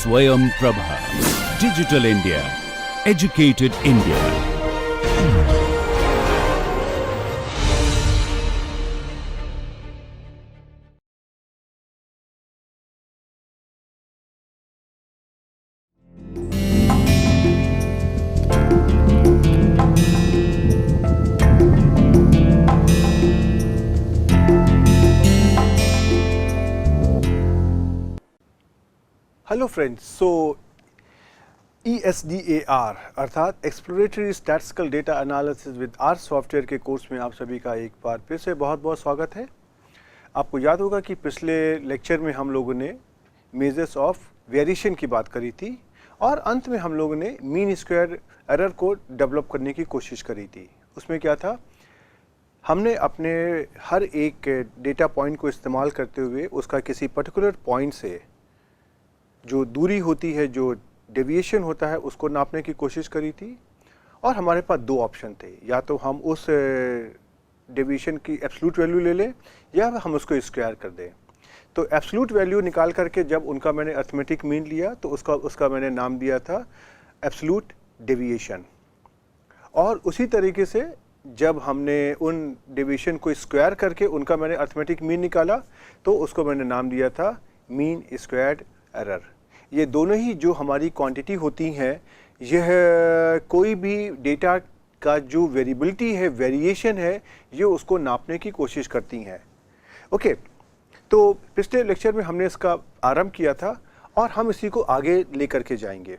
Swayam Prabha. Digital India. Educated India. Hello friends, so ESDAR अर्थात exploratory statistical data analysis with R software के course में आप सभी का एक बार फिर से बहुत बहुत स्वागत है। आपको याद होगा कि पिछले लेक्चर में हम लोगों ने मेजर्स ऑफ वेरिएशन की बात करी थी और अंत में हम लोगों ने मीन स्क्वायर एरर को डेवलप करने की कोशिश करी थी। उसमें क्या था, हमने अपने हर एक डेटा पॉइंट को इस्तेमाल करते हुए उसका किसी पर्टिकुलर पॉइंट से जो दूरी होती है, जो डेविएशन होता है, उसको नापने की कोशिश करी थी। और हमारे पास दो ऑप्शन थे, या तो हम उस डेविएशन की एब्सोल्यूट वैल्यू ले लें या हम उसको स्क्वायर कर दें। तो एब्सोल्यूट वैल्यू निकाल करके जब उनका मैंने अरिथमेटिक मीन लिया तो उसका मैंने नाम दिया था एब्सोल्यूट डेविएशन। और उसी तरीके से जब हमने उन डेविएशन को स्क्वायर करके उनका मैंने अरिथमेटिक मीन निकाला तो उसको मैंने नाम दिया था मीन स्क्वायर्ड एरर। ये दोनों ही जो हमारी क्वांटिटी होती हैं, यह कोई भी डेटा का जो वेरिएबिलिटी है, वेरिएशन है, ये उसको नापने की कोशिश करती हैं। ओके, तो पिछले लेक्चर में हमने इसका आरंभ किया था और हम इसी को आगे लेकर के जाएंगे।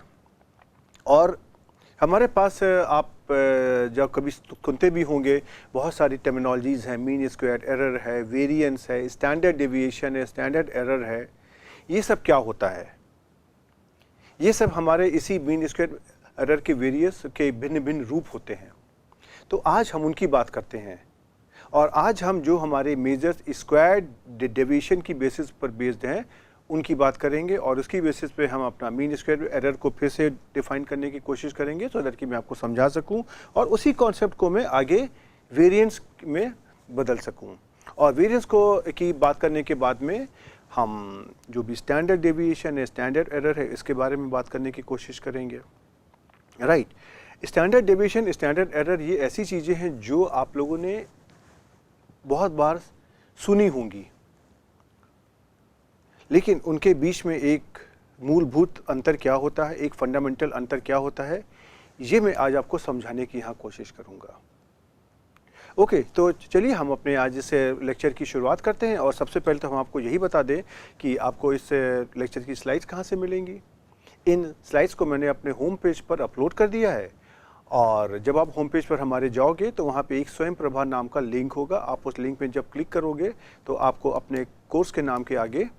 और हमारे पास आप जब कभी सुनते भी होंगे बहुत सारी टर्मिनोलॉजीज़ हैं, मीन स्क्वायर्ड एरर है, वेरिएंस है, स्टैंडर्ड डेविएशन है, स्टैंडर्ड एरर है। ये सब क्या होता है? ये सब हमारे इसी मीन स्क्वायर एरर के वेरियस के भिन्न भिन्न रूप होते हैं। तो आज हम उनकी बात करते हैं और आज हम जो हमारे मेजर्स स्क्वायर डेविएशन की बेसिस पर बेस्ड हैं उनकी बात करेंगे और उसकी बेसिस पे हम अपना मीन स्क्वायर एरर को फिर से डिफाइन करने की कोशिश करेंगे सो दैट कि मैं आपको समझा सकूं और उसी कॉन्सेप्ट को मैं आगे वेरिएंस में बदल सकूं। और वेरिएंस को की बात करने के बाद में हम जो भी स्टैंडर्ड डेविएशन है, स्टैंडर्ड एरर है, इसके बारे में बात करने की कोशिश करेंगे। Right, standard deviation, standard error ये ऐसी चीज़ें हैं जो आप लोगों ने बहुत बार सुनी होंगी, लेकिन उनके बीच में एक मूलभूत अंतर क्या होता है, एक फंडामेंटल अंतर क्या होता है, ये मैं आज आपको समझाने की यहाँ कोशिश करूँगा। ओके, तो चलिए हम अपने आज इस लेक्चर की शुरुआत करते हैं। और सबसे पहले तो हम आपको यही बता दें कि आपको इस लेक्चर की स्लाइड्स कहाँ से मिलेंगी। इन स्लाइड्स को मैंने अपने होम पेज पर अपलोड कर दिया है और जब आप होम पेज पर हमारे जाओगे तो वहाँ पे एक स्वयं प्रभा नाम का लिंक होगा। आप उस लिंक पे जब क्लिक करोगे तो आपको अपने कोर्स के नाम के आगे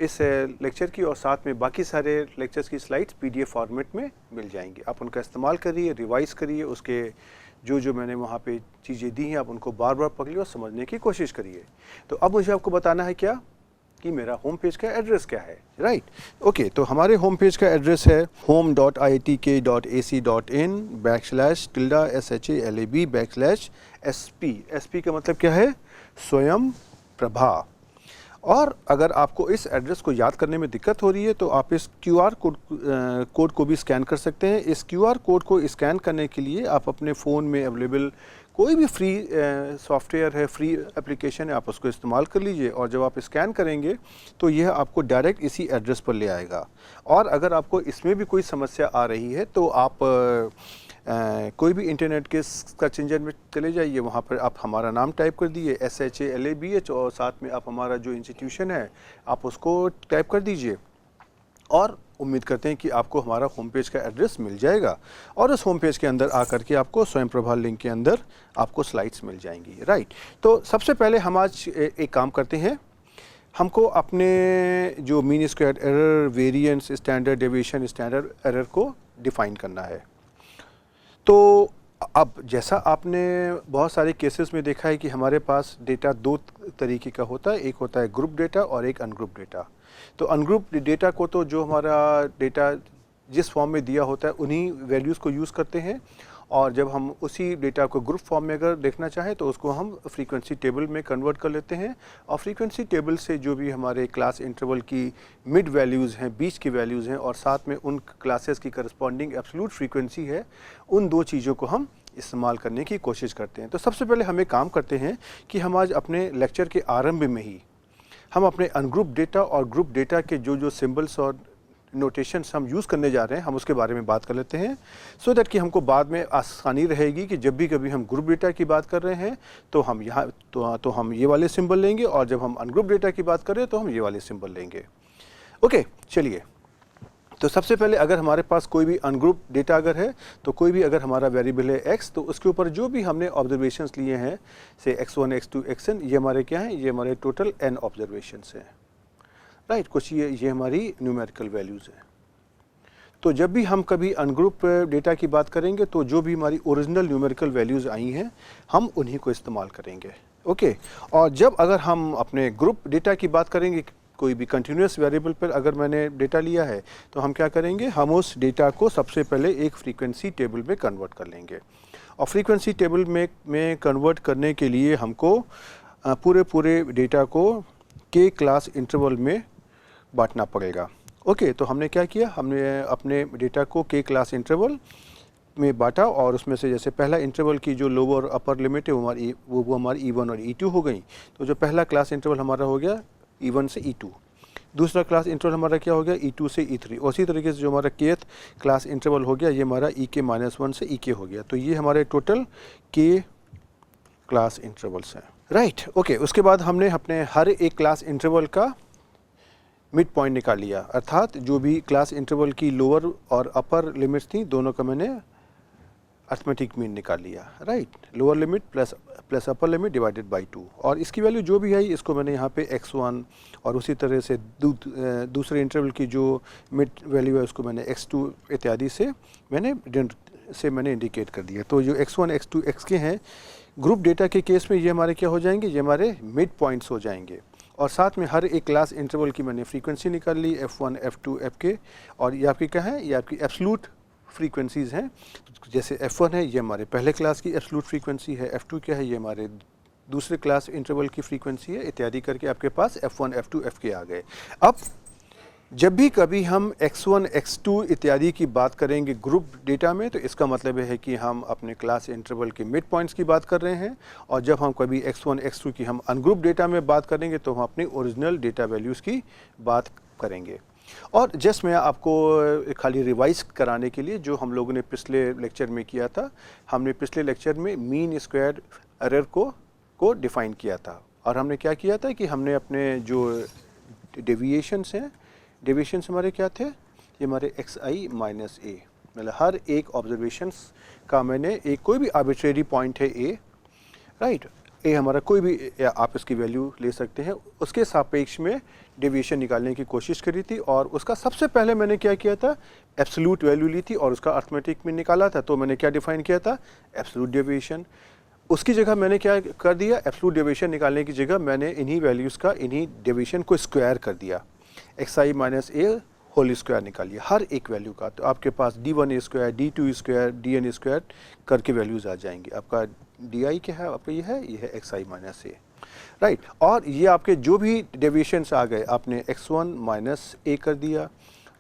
इस लेक्चर की और साथ में बाकी सारे लेक्चर्स की स्लाइड्स PDF फॉर्मेट में मिल जाएंगी। आप उनका इस्तेमाल करिए, रिवाइज करिए, उसके जो मैंने वहाँ पे चीज़ें दी हैं आप उनको बार बार पकड़िए और समझने की कोशिश करिए। तो अब मुझे आपको बताना है क्या कि मेरा होम पेज का एड्रेस क्या है। राइट, ओके, तो हमारे होम पेज का एड्रेस है home.iitk.ac.in/SHALAB/SP। SP का मतलब क्या है? स्वयं प्रभा। और अगर आपको इस एड्रेस को याद करने में दिक्कत हो रही है तो आप इस QR कोड को भी स्कैन कर सकते हैं। इस QR कोड को स्कैन करने के लिए आप अपने फ़ोन में अवेलेबल कोई भी फ्री सॉफ्टवेयर है, फ्री एप्लीकेशन है, आप उसको इस्तेमाल कर लीजिए और जब आप स्कैन करेंगे तो यह आपको डायरेक्ट इसी एड्रेस पर ले आएगा। और अगर आपको इसमें भी कोई समस्या आ रही है तो आप कोई भी इंटरनेट के सर्च इंजन में चले जाइए, वहाँ पर आप हमारा नाम टाइप कर दिए SHALABH और साथ में आप हमारा जो इंस्टीट्यूशन है आप उसको टाइप कर दीजिए और उम्मीद करते हैं कि आपको हमारा होम पेज का एड्रेस मिल जाएगा। और उस होम पेज के अंदर आकर के आपको स्वयं प्रभा लिंक के अंदर आपको स्लाइड्स मिल जाएंगी। राइट, तो सबसे पहले हम आज एक काम करते हैं, हमको अपने जो mean squared error, variance, standard deviation, standard error को डिफाइन करना है। तो अब जैसा आपने बहुत सारे केसेस में देखा है कि हमारे पास डेटा दो तरीके का होता है, एक होता है ग्रुप डेटा और एक अनग्रुप डेटा। तो अनग्रुप डेटा को तो जो हमारा डेटा जिस फॉर्म में दिया होता है उन्हीं वैल्यूज़ को यूज़ करते हैं और जब हम उसी डेटा को ग्रुप फॉर्म में अगर देखना चाहें तो उसको हम फ्रीक्वेंसी टेबल में कन्वर्ट कर लेते हैं और फ्रीक्वेंसी टेबल से जो भी हमारे क्लास इंटरवल की मिड वैल्यूज़ हैं, बीच की वैल्यूज़ हैं और साथ में उन क्लासेस की करस्पॉन्डिंग एब्सोल्यूट फ्रीक्वेंसी है, उन दो चीज़ों को हम इस्तेमाल करने की कोशिश करते हैं। तो सबसे पहले हम एक काम करते हैं कि हम आज अपने लेक्चर के आरंभ में ही हम अपने अनग्रुप डेटा और ग्रुप डेटा के जो सिंबल्स और नोटेशंस हम यूज़ करने जा रहे हैं, हम उसके बारे में बात कर लेते हैं सो दैट कि हमको बाद में आसानी रहेगी कि जब भी कभी हम ग्रुप डेटा की बात कर रहे हैं तो हम यहाँ तो हम ये वाले सिंबल लेंगे और जब हम अनग्रुप डेटा की बात कर रहे हैं तो हम ये वाले सिंबल लेंगे। ओके, चलिए। तो सबसे पहले अगर हमारे पास कोई भी अनग्रुप डेटा अगर है तो कोई भी अगर हमारा वेरिएबल है x, तो उसके ऊपर जो भी हमने ऑब्जर्वेशंस लिए हैं से x1 x2 xn, ये हमारे क्या हैं, ये हमारे टोटल n ऑब्जर्वेशंस हैं, राइट। कुछ ये हमारी न्यूमेरिकल वैल्यूज़ हैं। तो जब भी हम कभी अनग्रुप डेटा की बात करेंगे तो जो भी हमारी ओरिजिनल न्यूमेरिकल वैल्यूज़ आई हैं हम उन्हीं को इस्तेमाल करेंगे। ओके, और जब अगर हम अपने ग्रुप डेटा की बात करेंगे, कोई भी कंटिन्यूस वेरिएबल पर अगर मैंने डेटा लिया है तो हम क्या करेंगे, हम उस डेटा को सबसे पहले एक फ्रीक्वेंसी टेबल में कन्वर्ट कर लेंगे और फ्रीक्वेंसी टेबल में कन्वर्ट करने के लिए हमको पूरे डेटा को के क्लास इंटरवल में बांटना पड़ेगा। ओके, तो हमने क्या किया, हमने अपने डेटा को के क्लास इंटरवल में बांटा और उसमें से जैसे पहला इंटरवल की जो लोअर और अपर लिमिट है वो हमारी E1 और E2 हो गई। तो जो पहला क्लास इंटरवल हमारा हो गया E1 से E2, दूसरा क्लास इंटरवल हमारा क्या हो गया E2 से E3, उसी तरीके से जो हमारा kth क्लास इंटरवल हो गया ये हमारा EK-1 से EK हो गया। तो ये हमारे टोटल k क्लास इंटरवल्स हैं, राइट। ओके, उसके बाद हमने अपने हर एक क्लास इंटरवल का मिड पॉइंट निकाल लिया, अर्थात जो भी क्लास इंटरवल की लोअर और अपर लिमिट्स थी दोनों का मैंने अर्थमेटिक मीन निकाल लिया, right. Lower limit plus upper limit divided by 2 और इसकी वैल्यू जो भी आई इसको मैंने यहाँ पे x1 और उसी तरह से दूसरे इंटरवल की जो मिड वैल्यू है उसको मैंने x2 इत्यादि से मैंने इंडिकेट कर दिया। तो जो x1 x2 xk हैं ग्रुप डेटा के केस में ये हमारे क्या हो जाएंगे, ये हमारे मिड पॉइंट्स हो जाएंगे और साथ में हर एक क्लास इंटरवल की मैंने फ्रीक्वेंसी निकाल ली f1 f2 fk और ये आपकी क्या है, ये आपकी एब्सोल्यूट फ्रीक्वेंसीज़ हैं। जैसे f1 है ये हमारे पहले क्लास की एब्सोल्यूट फ्रीक्वेंसी है, f2 क्या है, ये हमारे दूसरे क्लास इंटरवल की फ्रीक्वेंसी है, इत्यादि करके आपके पास f1 f2 fk आ गए। अब जब भी कभी हम x1 x2 इत्यादि की बात करेंगे ग्रुप डेटा में तो इसका मतलब है कि हम अपने क्लास इंटरवल के मिड पॉइंट्स की बात कर रहे हैं और जब हम कभी x1 x2 की हम अनग्रुप डेटा में बात करेंगे तो हम अपनी ओरिजिनल डेटा वैल्यूज़ की बात करेंगे। और जस्ट मैं आपको खाली रिवाइज कराने के लिए जो हम लोगों ने पिछले लेक्चर में किया था, हमने पिछले लेक्चर में मीन स्क्वायर एरर को डिफ़ाइन किया था और हमने क्या किया था कि हमने अपने जो डेविएशंस हैं, डेविएशंस हमारे क्या थे, ये हमारे xi माइनस a, मतलब हर एक ऑब्जर्वेशंस का मैंने एक कोई भी आर्बिट्रेरी पॉइंट है a, राइट, a हमारा कोई भी आप इसकी वैल्यू ले सकते हैं, उसके सापेक्ष में डेविएशन निकालने की कोशिश करी थी और उसका सबसे पहले मैंने क्या किया था, एब्सोल्यूट वैल्यू ली थी और उसका अर्थमेटिक में निकाला था। तो मैंने क्या डिफाइन किया था, एब्सोल्यूट डेविएशन। उसकी जगह मैंने क्या कर दिया, एब्सोल्यूट डेविएशन निकालने की जगह मैंने इन्हीं वैल्यूज़ का इन्हीं डेविएशन को स्क्वायर कर दिया, xi minus a whole square निकालिए हर एक वैल्यू का। तो आपके पास d1 square, d2 square, dn square करके वैल्यूज़ आ जाएंगी। आपका di क्या है, आपका ये है xi माइनस a, राइट। और ये आपके जो भी डेविएशंस आ गए आपने x1 माइनस a कर दिया,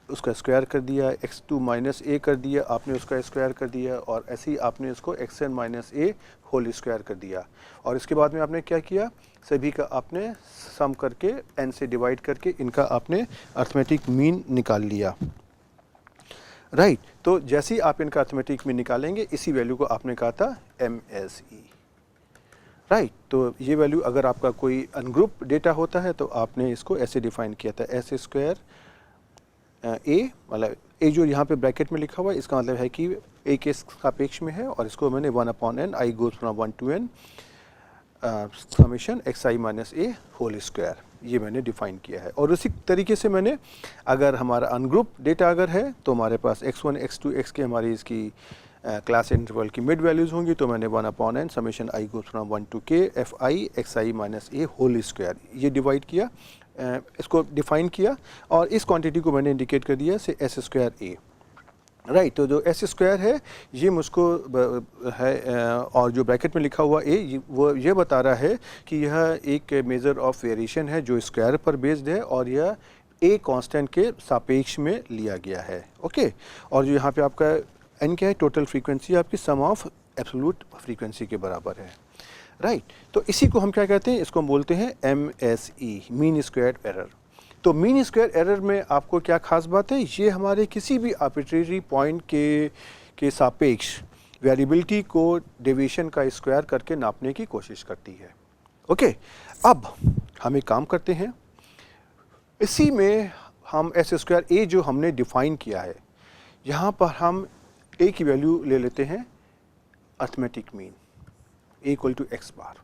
उसका स्क्वायर कर दिया, x2 माइनस a कर दिया, आपने उसका स्क्वायर कर दिया और ऐसे ही आपने इसको xn minus a whole square कर दिया। और इसके बाद में आपने क्या किया, सभी का आपने सम करके n से डिवाइड करके इनका आपने अर्थमेटिक मीन निकाल लिया, राइट। तो जैसे ही आप इनका अर्थमेटिक मीन निकालेंगे इसी वैल्यू को आपने कहा था MSE, राइट। तो ये वैल्यू अगर आपका कोई अनग्रुप डेटा होता है तो आपने इसको ऐसे डिफाइन किया था, s स्क्वायर a, मतलब a जो यहाँ पे ब्रैकेट में लिखा हुआ है इसका मतलब है कि a के सापेक्ष में है और इसको मैंने 1/n i goes from 1 to n summation xi minus a whole square ये मैंने डिफाइन किया है। और उसी तरीके से मैंने अगर हमारा अनग्रुप डेटा अगर है तो हमारे पास x1 x2 xk हमारी इसकी क्लास इंटरवल की मिड वैल्यूज़ होंगी, तो मैंने 1/n summation i goes from 1 to k fi xi minus a whole square ये डिवाइड किया, इसको डिफाइन किया और इस क्वांटिटी को मैंने इंडिकेट कर दिया से s स्क्वायर a, राइट तो जो एस स्क्वायर है ये मुझको और जो ब्रैकेट में लिखा हुआ ए वो ये बता रहा है कि यह एक मेज़र ऑफ वेरिएशन है जो स्क्वायर पर बेस्ड है और यह ए कांस्टेंट के सापेक्ष में लिया गया है। ओके और जो यहाँ पे आपका एन क्या है, टोटल फ्रीक्वेंसी आपकी सम ऑफ एब्सोल्यूट फ्रीक्वेंसी के बराबर है। राइट तो इसी को हम क्या कहते हैं, इसको हम बोलते हैं MSE, मीन स्क्वायर्ड एरर। तो मीन स्क्वायर एरर में आपको क्या खास बात है, ये हमारे किसी भी आर्बिट्रेरी पॉइंट के सापेक्ष वेरिएबिलिटी को डेविएशन का स्क्वायर करके नापने की कोशिश करती है। ओके अब हम एक काम करते हैं, इसी में हम एस स्क्वायर ए जो हमने डिफाइन किया है यहाँ पर हम ए की वैल्यू ले लेते हैं arithmetic mean A equal to X bar.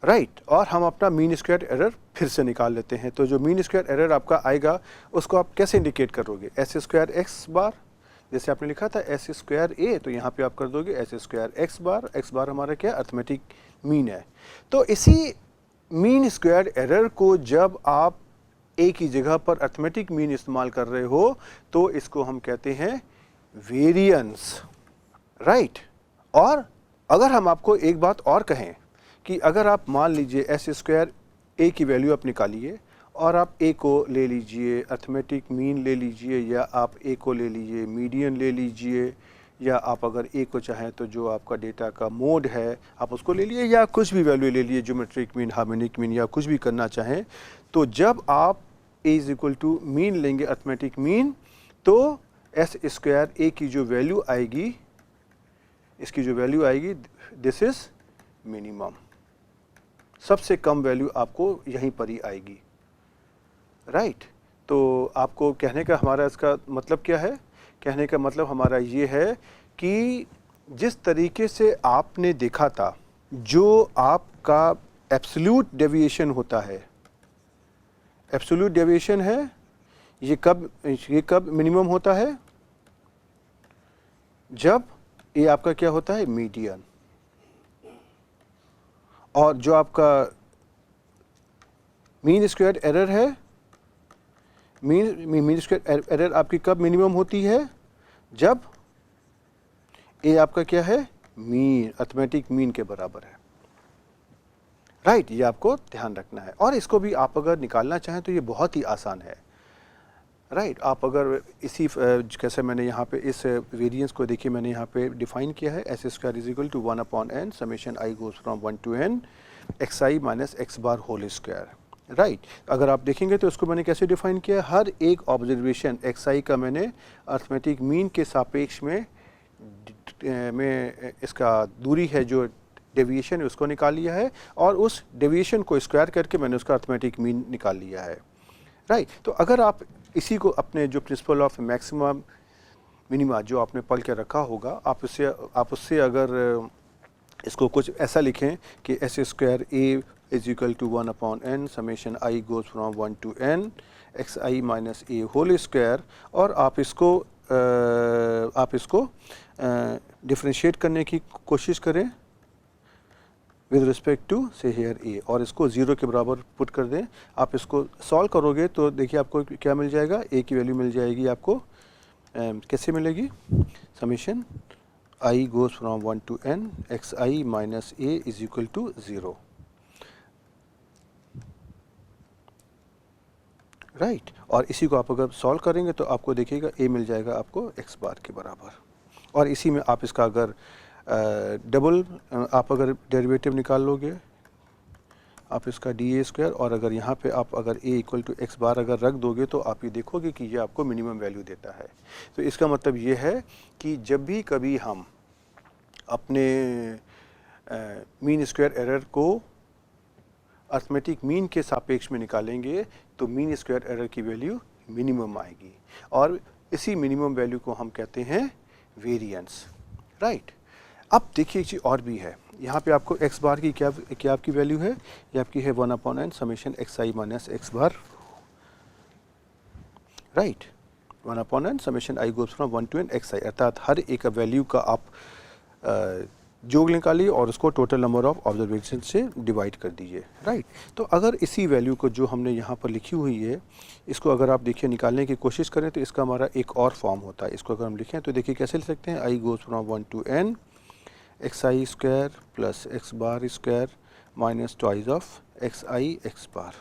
Right और हम अपना मीन स्क्वायर एरर फिर से निकाल लेते हैं। तो जो मीन स्क्वायर एरर आपका आएगा उसको आप कैसे इंडिकेट करोगे, एस स्क्वायर एक्स बार, जैसे आपने लिखा था एस स्क्वायर ए तो यहाँ पे आप कर दोगे एस स्क्वायर एक्स बार हमारा क्या अर्थमेटिक मीन है। तो इसी मीन स्क्वायर एरर को जब आप ए की जगह पर अर्थमेटिक मीन इस्तेमाल कर रहे हो तो इसको हम कहते हैं वेरिएंस। राइट और अगर हम आपको एक बात और कहें कि अगर आप मान लीजिए एस स्क्वायर ए की वैल्यू आप निकालिए और आप ए को ले लीजिए अर्थमेटिक मीन ले लीजिए या आप ए को ले लीजिए मीडियन ले लीजिए या आप अगर ए को चाहें तो जो आपका डेटा का मोड है आप उसको ले लिए या कुछ भी वैल्यू ले लिए, ज्योमेट्रिक मीन, हार्मोनिक मीन या कुछ भी करना चाहें, तो जब आप ए इज इक्वल टू मीन लेंगे अर्थमेटिक मीन तो एस स्क्वायर ए की जो वैल्यू आएगी, इसकी जो वैल्यू आएगी दिस इज मिनिमम, सबसे कम वैल्यू आपको यहीं पर ही आएगी। राइट तो आपको कहने का हमारा इसका मतलब क्या है, कहने का मतलब हमारा ये है कि जिस तरीके से आपने देखा था जो आपका एब्सोल्यूट डेविएशन होता है, एब्सोल्यूट डेविएशन है ये कब मिनिमम होता है, जब ये आपका क्या होता है मीडियन, और जो आपका मीन स्क्वायर एरर है, मीन स्क्वायर एरर आपकी कब मिनिमम होती है, जब ए आपका क्या है मीन अर्थमेटिक मीन के बराबर है। राइट ये आपको ध्यान रखना है और इसको भी आप अगर निकालना चाहें तो ये बहुत ही आसान है। राइट आप अगर इसी कैसे मैंने यहाँ पे इस वेरिएंस को देखिए मैंने यहाँ पे डिफाइन किया है S square is equal to 1/n summation I goes from 1 to n x I minus x bar whole square. Right अगर आप देखेंगे तो इसको मैंने कैसे डिफाइन किया, हर एक ऑब्जर्वेशन एक्स आई का मैंने अर्थमेटिक मीन के सापेक्ष में इसका दूरी है जो डेविएशन है उसको निकाल लिया है और उस डेविएशन को स्क्वायर करके मैंने उसका अर्थमेटिक मीन निकाल लिया है। राइट तो अगर आप इसी को अपने जो प्रिंसिपल ऑफ मैक्सिमम मिनिमा जो आपने पढ़ के रखा होगा आप उससे अगर इसको कुछ ऐसा लिखें कि S square A is equal to 1/n summation I goes from 1 to n x I minus A whole square, और आप इसको डिफ्रेंशिएट करने की कोशिश करें विद रिस्पेक्ट टू से हेयर ए और इसको 0 के बराबर पुट कर दें। आप इसको सॉल्व करोगे तो देखिए आपको क्या मिल जाएगा, ए की वैल्यू मिल जाएगी आपको कैसे मिलेगी, summation I goes from 1 to n x I minus A is equal to 0। Right और इसी को आप अगर सॉल्व करेंगे तो आपको देखिएगा ए मिल जाएगा आपको एक्स बार के बराबर, और इसी में आप इसका अगर डबल आप अगर डेरिवेटिव निकाल लोगे आप इसका डी ए स्क्वायर, और अगर यहाँ पे आप अगर ए इक्वल टू एक्स बार अगर रख दोगे तो आप ये देखोगे कि ये आपको मिनिमम वैल्यू देता है। तो इसका मतलब ये है कि जब भी कभी हम अपने मीन स्क्वायर एरर को अर्थमेटिक मीन के सापेक्ष में निकालेंगे तो मीन स्क्वायर एरर की वैल्यू मिनिमम आएगी और इसी मिनिमम वैल्यू को हम कहते हैं वेरिएंस। राइट अब देखिए एक चीज़ और भी है, यहाँ पे आपको x बार की क्या आपकी वैल्यू है, ये आपकी है 1/n summation x I minus x bar. Right 1/n summation I goes from 1 to n x i, अर्थात हर एक वैल्यू का आप जोड़ निकालिए और उसको टोटल नंबर ऑफ ऑब्जर्वेशन से डिवाइड कर दीजिए, राइट। तो अगर इसी वैल्यू को जो हमने यहाँ पर लिखी हुई है, इसको अगर आप देखिए निकालने की कोशिश करें तो इसका हमारा एक और फॉर्म होता है। इसको अगर हम लिखें तो देखिए कैसे लिख सकते हैं, i goes from 1 to n x I square plus x bar square minus twice of x i x bar.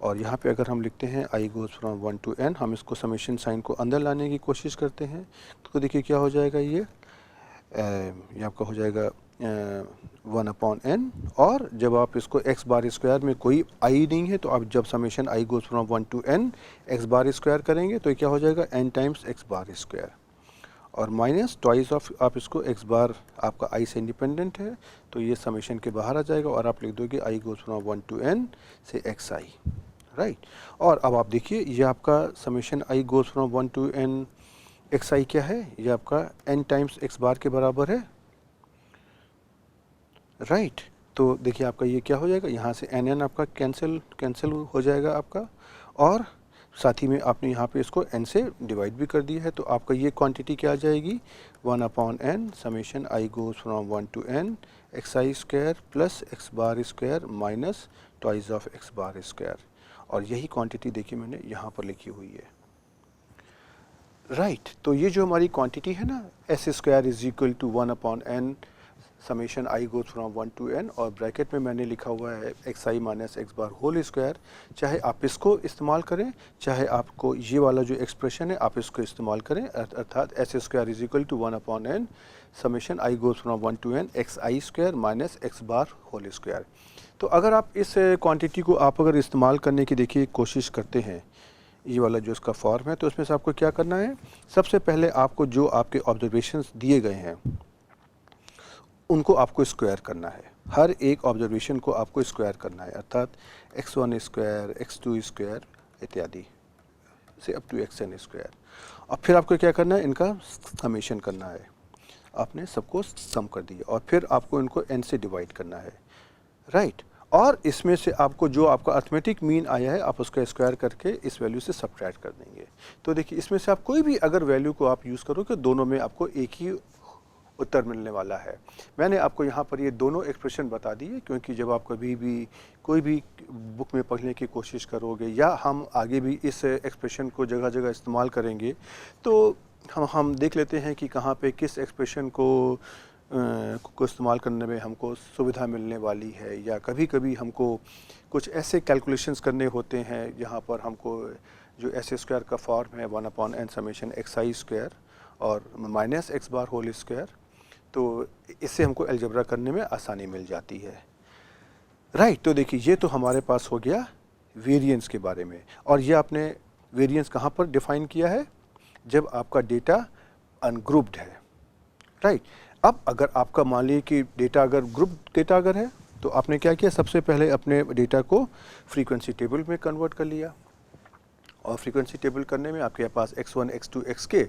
और यहाँ पे अगर हम लिखते हैं i goes from 1 to n, हम इसको समेशन साइन को अंदर लाने की कोशिश करते हैं तो देखिए क्या हो जाएगा, ये आपका हो जाएगा 1/n। और जब आप इसको x बार स्क्वायर में कोई i नहीं है तो आप जब summation i goes from 1 to n x bar square करेंगे तो क्या हो जाएगा, n times x bar square और माइनस ट्वाइस ऑफ आप इसको x बार आपका i से इंडिपेंडेंट है तो ये समेशन के बाहर आ जाएगा और आप लिख दोगे i goes from 1 to n से xi, राइट। और अब आप देखिए ये आपका summation i goes from 1 to n xi क्या है, ये आपका n टाइम्स x बार के बराबर है, राइट। तो देखिए आपका ये क्या हो जाएगा, यहाँ से n आपका कैंसिल हो जाएगा आपका, और साथ ही में आपने यहाँ पे इसको n से डिवाइड भी कर दिया है तो आपका ये क्वांटिटी क्या आ जाएगी, 1/n summation i goes from 1 to n xi square plus x bar square minus twice of x bar square. और यही क्वांटिटी देखिए मैंने यहाँ पर लिखी हुई है, राइट। तो ये जो हमारी क्वांटिटी है ना, s square is equal to 1/n summation I goes from 1 to n, और ब्रैकेट में मैंने लिखा हुआ है एक्स आई minus x bar whole square. चाहे आप इसको इस्तेमाल करें, चाहे आपको ये वाला जो एक्सप्रेशन है आप इसको इस्तेमाल करें, अर्थात S square is equal to 1/n summation I goes from 1 to n x I square minus x bar whole square. तो अगर आप इस क्वांटिटी को आप अगर इस्तेमाल करने की देखिए कोशिश करते हैं, ये वाला जो इसका फॉर्म है, तो इसमें से आपको क्या करना है, सबसे पहले आपको जो आपके ऑब्जर्वेशंस दिए गए हैं उनको आपको स्क्वायर करना है। हर एक ऑब्जर्वेशन को आपको स्क्वायर करना है, अर्थात x1 स्क्वायर, x2 स्क्वायर इत्यादि से अप टू xn स्क्वायर। और फिर आपको क्या करना है, इनका समेशन करना है। आपने सबको सम कर दिया और फिर आपको इनको n से डिवाइड करना है, राइट। और इसमें से आपको जो आपका अर्थमेटिक मीन आया है आप उसका स्क्वायर करके इस वैल्यू से सब्ट्रैक्ट कर देंगे। तो देखिए इसमें से आप कोई भी अगर वैल्यू को आप यूज़ करोगे दोनों में आपको एक ही उत्तर मिलने वाला है। मैंने आपको यहाँ पर ये दोनों एक्सप्रेशन बता दिए क्योंकि जब आप कभी भी कोई भी बुक में पढ़ने की कोशिश करोगे या हम आगे भी इस एक्सप्रेशन को जगह जगह इस्तेमाल करेंगे तो हम देख लेते हैं कि कहाँ पे किस एक्सप्रेशन को इस्तेमाल करने में हमको सुविधा मिलने वाली है, या कभी कभी हमको कुछ ऐसे कैलकुलेशंस करने होते हैं जहाँ पर हमको जो एस स्क्वायर का फॉर्म है 1/n समेशन एक्स आई स्क्वायर और minus x bar whole square, तो इससे हमको अलजेब्रा करने में आसानी मिल जाती है, राइट। तो देखिए ये तो हमारे पास हो गया वेरिएंस के बारे में, और ये आपने वेरिएंस कहाँ पर डिफ़ाइन किया है, जब आपका डेटा अनग्रुप्ड है, राइट। अब अगर आपका मान लीजिए कि डेटा अगर ग्रुप डेटा अगर है तो आपने क्या किया, सबसे पहले अपने डेटा को फ्रीक्वेंसी टेबल में कन्वर्ट कर लिया, और फ्रीक्वेंसी टेबल करने में आपके पास x1, x2, xk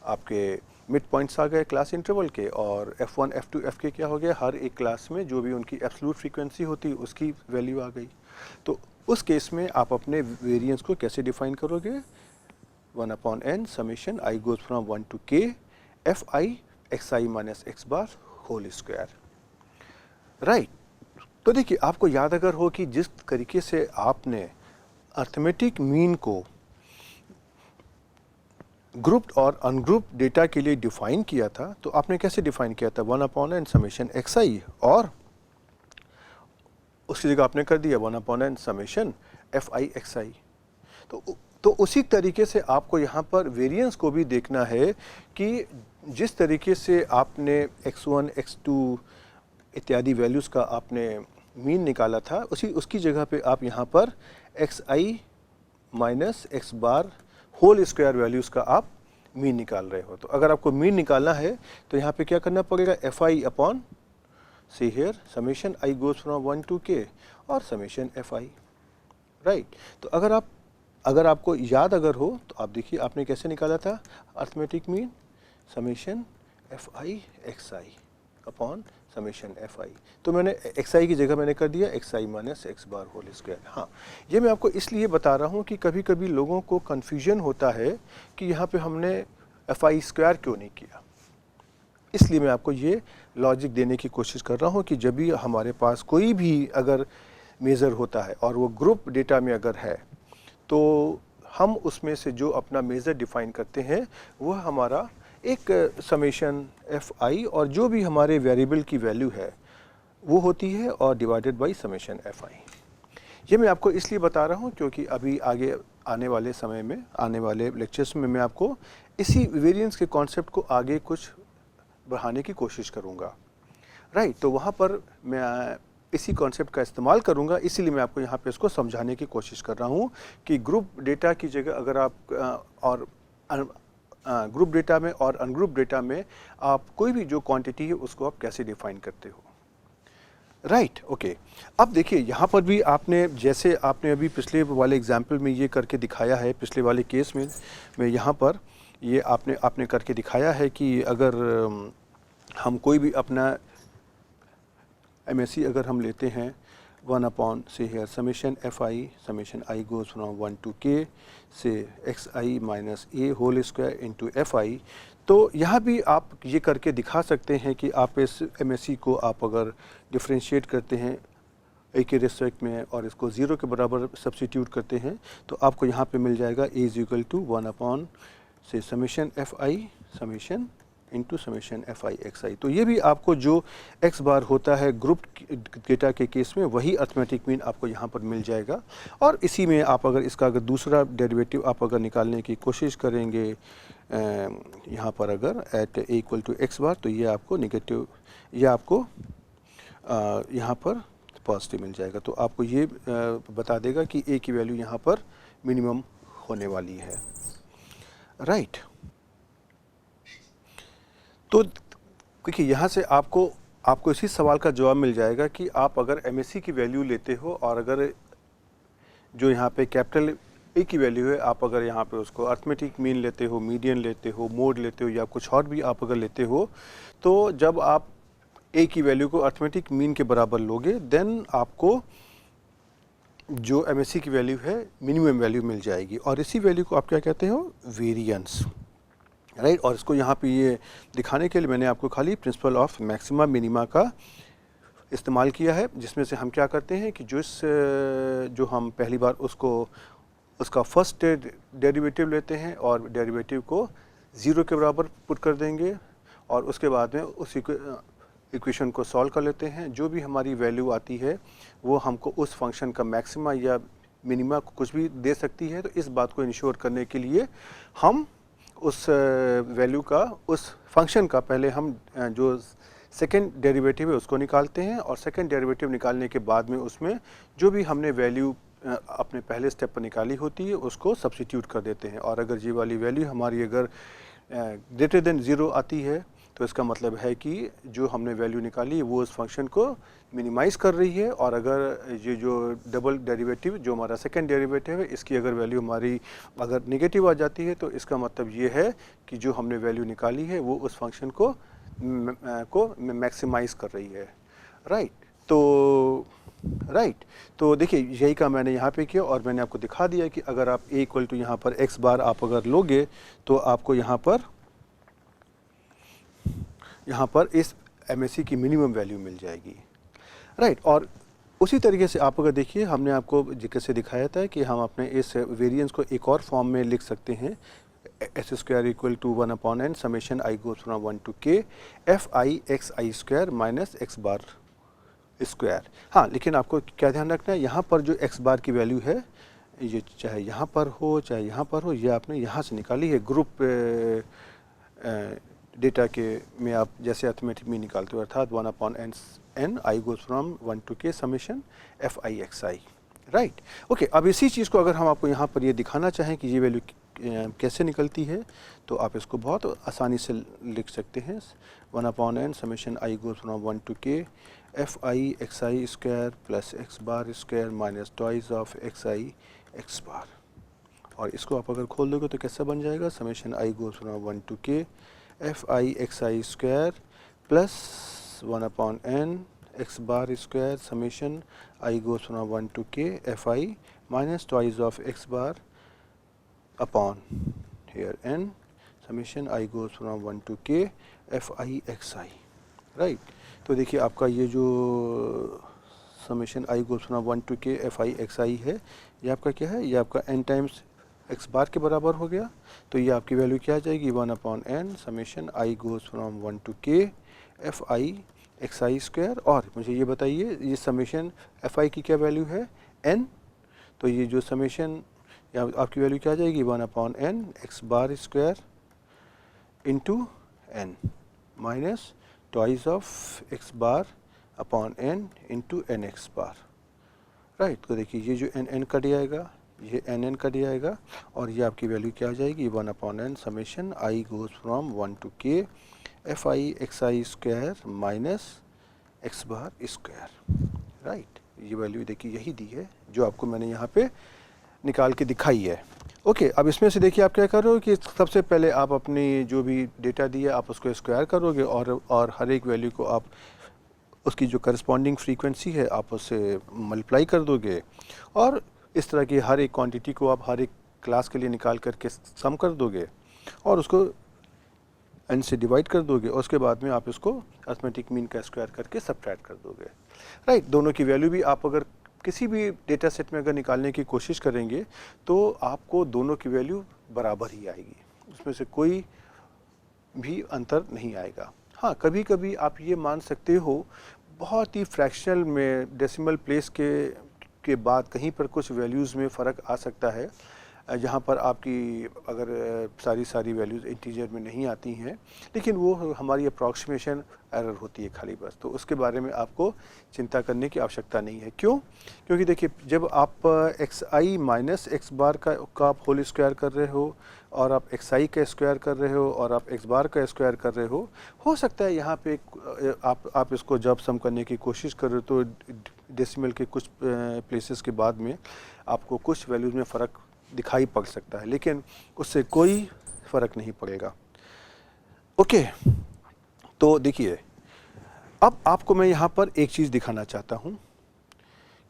आपके मिड पॉइंट्स आ गए क्लास इंटरवल के, और f1, f2, fk क्या हो गया, हर एक क्लास में जो भी उनकी एब्सोल्यूट फ्रीक्वेंसी होती है उसकी वैल्यू आ गई। तो उस केस में आप अपने वेरिएंस को कैसे डिफाइन करोगे, 1/n summation i goes from 1 to k fi xi minus x bar whole square, right. तो देखिए आपको याद अगर हो कि जिस तरीके से आपने अर्थमेटिक मीन को ग्रुप्ड और अनग्रुप्ड डेटा के लिए डिफाइन किया था, तो आपने कैसे डिफाइन किया था, 1/n समेशन xi, और उसकी जगह आपने कर दिया 1/n समेशन fi xi। तो उसी तरीके से आपको यहाँ पर वेरिएंस को भी देखना है कि जिस तरीके से आपने x1, x2 इत्यादि वैल्यूज़ का आपने मीन निकाला था, उसकी जगह पे आप यहाँ पर xi minus x bar whole square values का आप मीन निकाल रहे हो। तो अगर आपको मीन निकालना है तो यहाँ पे क्या करना पड़ेगा, fi upon see here summation i goes from 1 to k और समेशन fi, राइट। तो अगर आपको याद अगर हो तो आप देखिए आपने कैसे निकाला था arithmetic mean, summation fi xi upon summation fi। तो मैंने xi की जगह मैंने कर दिया xi minus x bar whole square. हाँ, ये मैं आपको इसलिए बता रहा हूँ कि कभी कभी लोगों को कन्फ्यूजन होता है कि यहाँ पे हमने fi स्क्वायर क्यों नहीं किया, इसलिए मैं आपको ये लॉजिक देने की कोशिश कर रहा हूँ कि जब भी हमारे पास कोई भी अगर मेज़र होता है और वो ग्रुप डेटा में अगर है, तो हम उसमें से जो अपना मेज़र डिफ़ाइन करते हैं वो हमारा एक समेशन fi और जो भी हमारे वेरिएबल की वैल्यू है वो होती है और डिवाइडेड बाई समेशन fi। ये मैं आपको इसलिए बता रहा हूँ क्योंकि अभी आगे आने वाले समय में, आने वाले लेक्चर्स में मैं आपको इसी वेरिएंस के कॉन्सेप्ट को आगे कुछ बढ़ाने की कोशिश करूँगा, राइट। तो वहाँ पर मैं इसी कॉन्सेप्ट का इस्तेमाल करूँगा, इसीलिए मैं आपको यहाँ पे इसको समझाने की कोशिश कर रहा हूँ कि ग्रुप डेटा की जगह अगर आप ग्रुप डेटा में और अनग्रुप डेटा में आप कोई भी जो क्वांटिटी है उसको आप कैसे डिफ़ाइन करते हो, राइट। ओके, अब देखिए यहाँ पर भी आपने, जैसे आपने अभी पिछले वाले एग्जाम्पल में ये करके दिखाया है, पिछले वाले केस में यहाँ पर ये आपने करके दिखाया है कि अगर हम कोई भी अपना MSE अगर हम लेते हैं 1 अपॉन से here summation fi, summation I goes from 1 to k से xi minus a whole square into fi। तो यहाँ भी आप ये करके दिखा सकते हैं कि आप इस MSE को आप अगर डिफ्रेंशिएट करते हैं a के रिस्पेक्ट में और इसको 0 के बराबर सब्स्टिट्यूट करते हैं तो आपको यहाँ पे मिल जाएगा a is equal to 1 upon से summation fi summation into summation fi xi। तो ये भी आपको जो x बार होता है ग्रुप डेटा के केस में वही अर्थमेटिक मीन आपको यहाँ पर मिल जाएगा। और इसी में आप अगर इसका अगर दूसरा डेरिवेटिव आप अगर निकालने की कोशिश करेंगे यहाँ पर अगर at a equal to x bar, तो ये आपको नेगेटिव, ये आपको यहाँ पर पॉजिटिव मिल जाएगा। तो आपको ये बता देगा कि a की वैल्यू यहाँ पर मिनिमम होने वाली है, राइट। तो देखिए यहाँ से आपको इसी सवाल का जवाब मिल जाएगा कि आप अगर MSE की वैल्यू लेते हो और अगर जो यहाँ पे कैपिटल A की वैल्यू है, आप अगर यहाँ पे उसको अर्थमेटिक मीन लेते हो, मीडियन लेते हो, मोड लेते हो या कुछ और भी आप अगर लेते हो, तो जब आप A की वैल्यू को अर्थमेटिक मीन के बराबर लोगे देन आपको जो MSE की वैल्यू है मिनिमम वैल्यू मिल जाएगी और इसी वैल्यू को आप क्या कहते हो, वेरिएंस, राइट। और इसको यहाँ पे ये दिखाने के लिए मैंने आपको खाली प्रिंसिपल ऑफ मैक्सिमा मिनिमा का इस्तेमाल किया है, जिसमें से हम क्या करते हैं कि जो हम पहली बार उसका फर्स्ट डेरिवेटिव लेते हैं और डेरिवेटिव को 0 के बराबर पुट कर देंगे और उसके बाद में उस इक्वेशन को सॉल्व कर लेते हैं। जो भी हमारी वैल्यू आती है वो हमको उस फंक्शन का मैक्सिमा या मिनिमा कुछ भी दे सकती है। तो इस बात को इंश्योर करने के लिए हम उस वैल्यू का, उस फंक्शन का पहले हम जो सेकेंड डेरिवेटिव है उसको निकालते हैं और सेकेंड डेरिवेटिव निकालने के बाद में उसमें जो भी हमने वैल्यू अपने पहले स्टेप पर निकाली होती है उसको सब्स्टिट्यूट कर देते हैं। और अगर ये वाली वैल्यू हमारी अगर ग्रेटर देन 0 आती है तो इसका मतलब है कि जो हमने वैल्यू निकाली है वो उस फंक्शन को मिनिमाइज़ कर रही है। और अगर ये जो डबल डेरिवेटिव जो हमारा सेकेंड डेरिवेटिव है इसकी अगर वैल्यू हमारी अगर नेगेटिव आ जाती है तो इसका मतलब ये है कि जो हमने वैल्यू निकाली है वो उस फंक्शन को मैक्सिमाइज़ कर रही है, राइट। तो देखिए यही काम मैंने यहाँ पे किया और मैंने आपको दिखा दिया कि अगर आप a इक्वल टू यहाँ पर x बार आप अगर लोगे तो आपको यहाँ पर इस MSE की मिनिमम वैल्यू मिल जाएगी, राइट। और उसी तरीके से आप अगर देखिए हमने आपको जिक्र से दिखाया था कि हम अपने इस वेरिएंस को एक और फॉर्म में लिख सकते हैं, s square equal to 1 upon n summation I goes from 1 to k fi xi square minus x bar square. हाँ, लेकिन आपको क्या ध्यान रखना है, यहाँ पर जो x बार की वैल्यू है ये चाहे यहाँ पर हो चाहे यहाँ पर हो, ये आपने यहाँ से निकाली है। ग्रुप डेटा के में आप जैसे अर्थमेटिक में निकालते हो, अर्थात 1 upon n I goes from 1 to k summation fi xi, right. Okay, अब इसी चीज़ को अगर हम आपको यहाँ पर ये दिखाना चाहें कि ये वैल्यू कैसे निकलती है तो आप इसको बहुत आसानी से लिख सकते हैं। 1 upon n summation I goes from 1 to k fi xi square plus x bar square minus twice of xi x बार। और इसको आप अगर खोल दोगे तो कैसा बन जाएगा, summation I goes from 1 to k fi xi square plus 1 upon n x bar square summation I goes from 1 to k fi minus twice of x bar upon here n summation I goes from 1 to k f i x i, right. तो देखिए आपका ये जो summation I goes from 1 to k f i x i है, ये आपका क्या है, ये आपका n टाइम्स एक्स बार के बराबर हो गया। तो ये आपकी वैल्यू क्या आ जाएगी, 1/n summation I goes from 1 to k f i x I square. और मुझे ये बताइए ये समेशन एफ आई की क्या वैल्यू है, n। तो ये जो समेशन आपकी वैल्यू क्या आ जाएगी, 1/n X bar square into n minus twice of X bar upon n into N X bar, right. तो देखिए ये जो n कट जाएगा, ये n कट जाएगा और ये आपकी वैल्यू क्या आ जाएगी, 1/n summation I goes from 1 to k f i x I square minus x bar square, right. ये वैल्यू देखिए यही दी है जो आपको मैंने यहाँ पे निकाल के दिखाई है। ओके, अब इसमें से देखिए आप क्या कर रहे हो कि सबसे पहले आप अपनी जो भी डेटा दी है आप उसको स्क्वायर करोगे और हर एक वैल्यू को आप उसकी जो करस्पॉन्डिंग फ्रीक्वेंसी है आप उससे मल्टीप्लाई कर दोगे और इस तरह की हर एक क्वांटिटी को आप हर एक क्लास के लिए निकाल करके सम कर दोगे और उसको n से डिवाइड कर दोगे और उसके बाद में आप इसको अरिथमेटिक मीन का स्क्वायर करके सब्ट्रैक्ट कर दोगे, राइट। दोनों की वैल्यू भी आप अगर किसी भी डेटा सेट में अगर निकालने की कोशिश करेंगे तो आपको दोनों की वैल्यू बराबर ही आएगी, उसमें से कोई भी अंतर नहीं आएगा। हाँ, कभी कभी आप ये मान सकते हो बहुत ही फ्रैक्शनल में डेसिमल प्लेस के बाद कहीं पर कुछ वैल्यूज़ में फ़र्क आ सकता है, जहाँ पर आपकी अगर सारी वैल्यूज़ इंटीजर में नहीं आती हैं, लेकिन वो हमारी अप्रॉक्सीमेशन एरर होती है खाली बस। तो उसके बारे में आपको चिंता करने की आवश्यकता नहीं है। क्यों? क्योंकि देखिए जब आप एक्स आई माइनस एक्स बार का आप होल स्क्वायर कर रहे हो और आप एक्स आई का स्क्वायर कर रहे हो और आप एक्स बार का स्क्वायर कर रहे हो सकता है यहाँ पे आप इसको जब सम करने की कोशिश कर रहे हो तो डेसिमल के कुछ प्लेसेस के बाद में आपको कुछ वैल्यूज़ में फ़र्क दिखाई पड़ सकता है, लेकिन उससे कोई फ़र्क नहीं पड़ेगा। ओके, तो देखिए अब आपको मैं यहाँ पर एक चीज़ दिखाना चाहता हूँ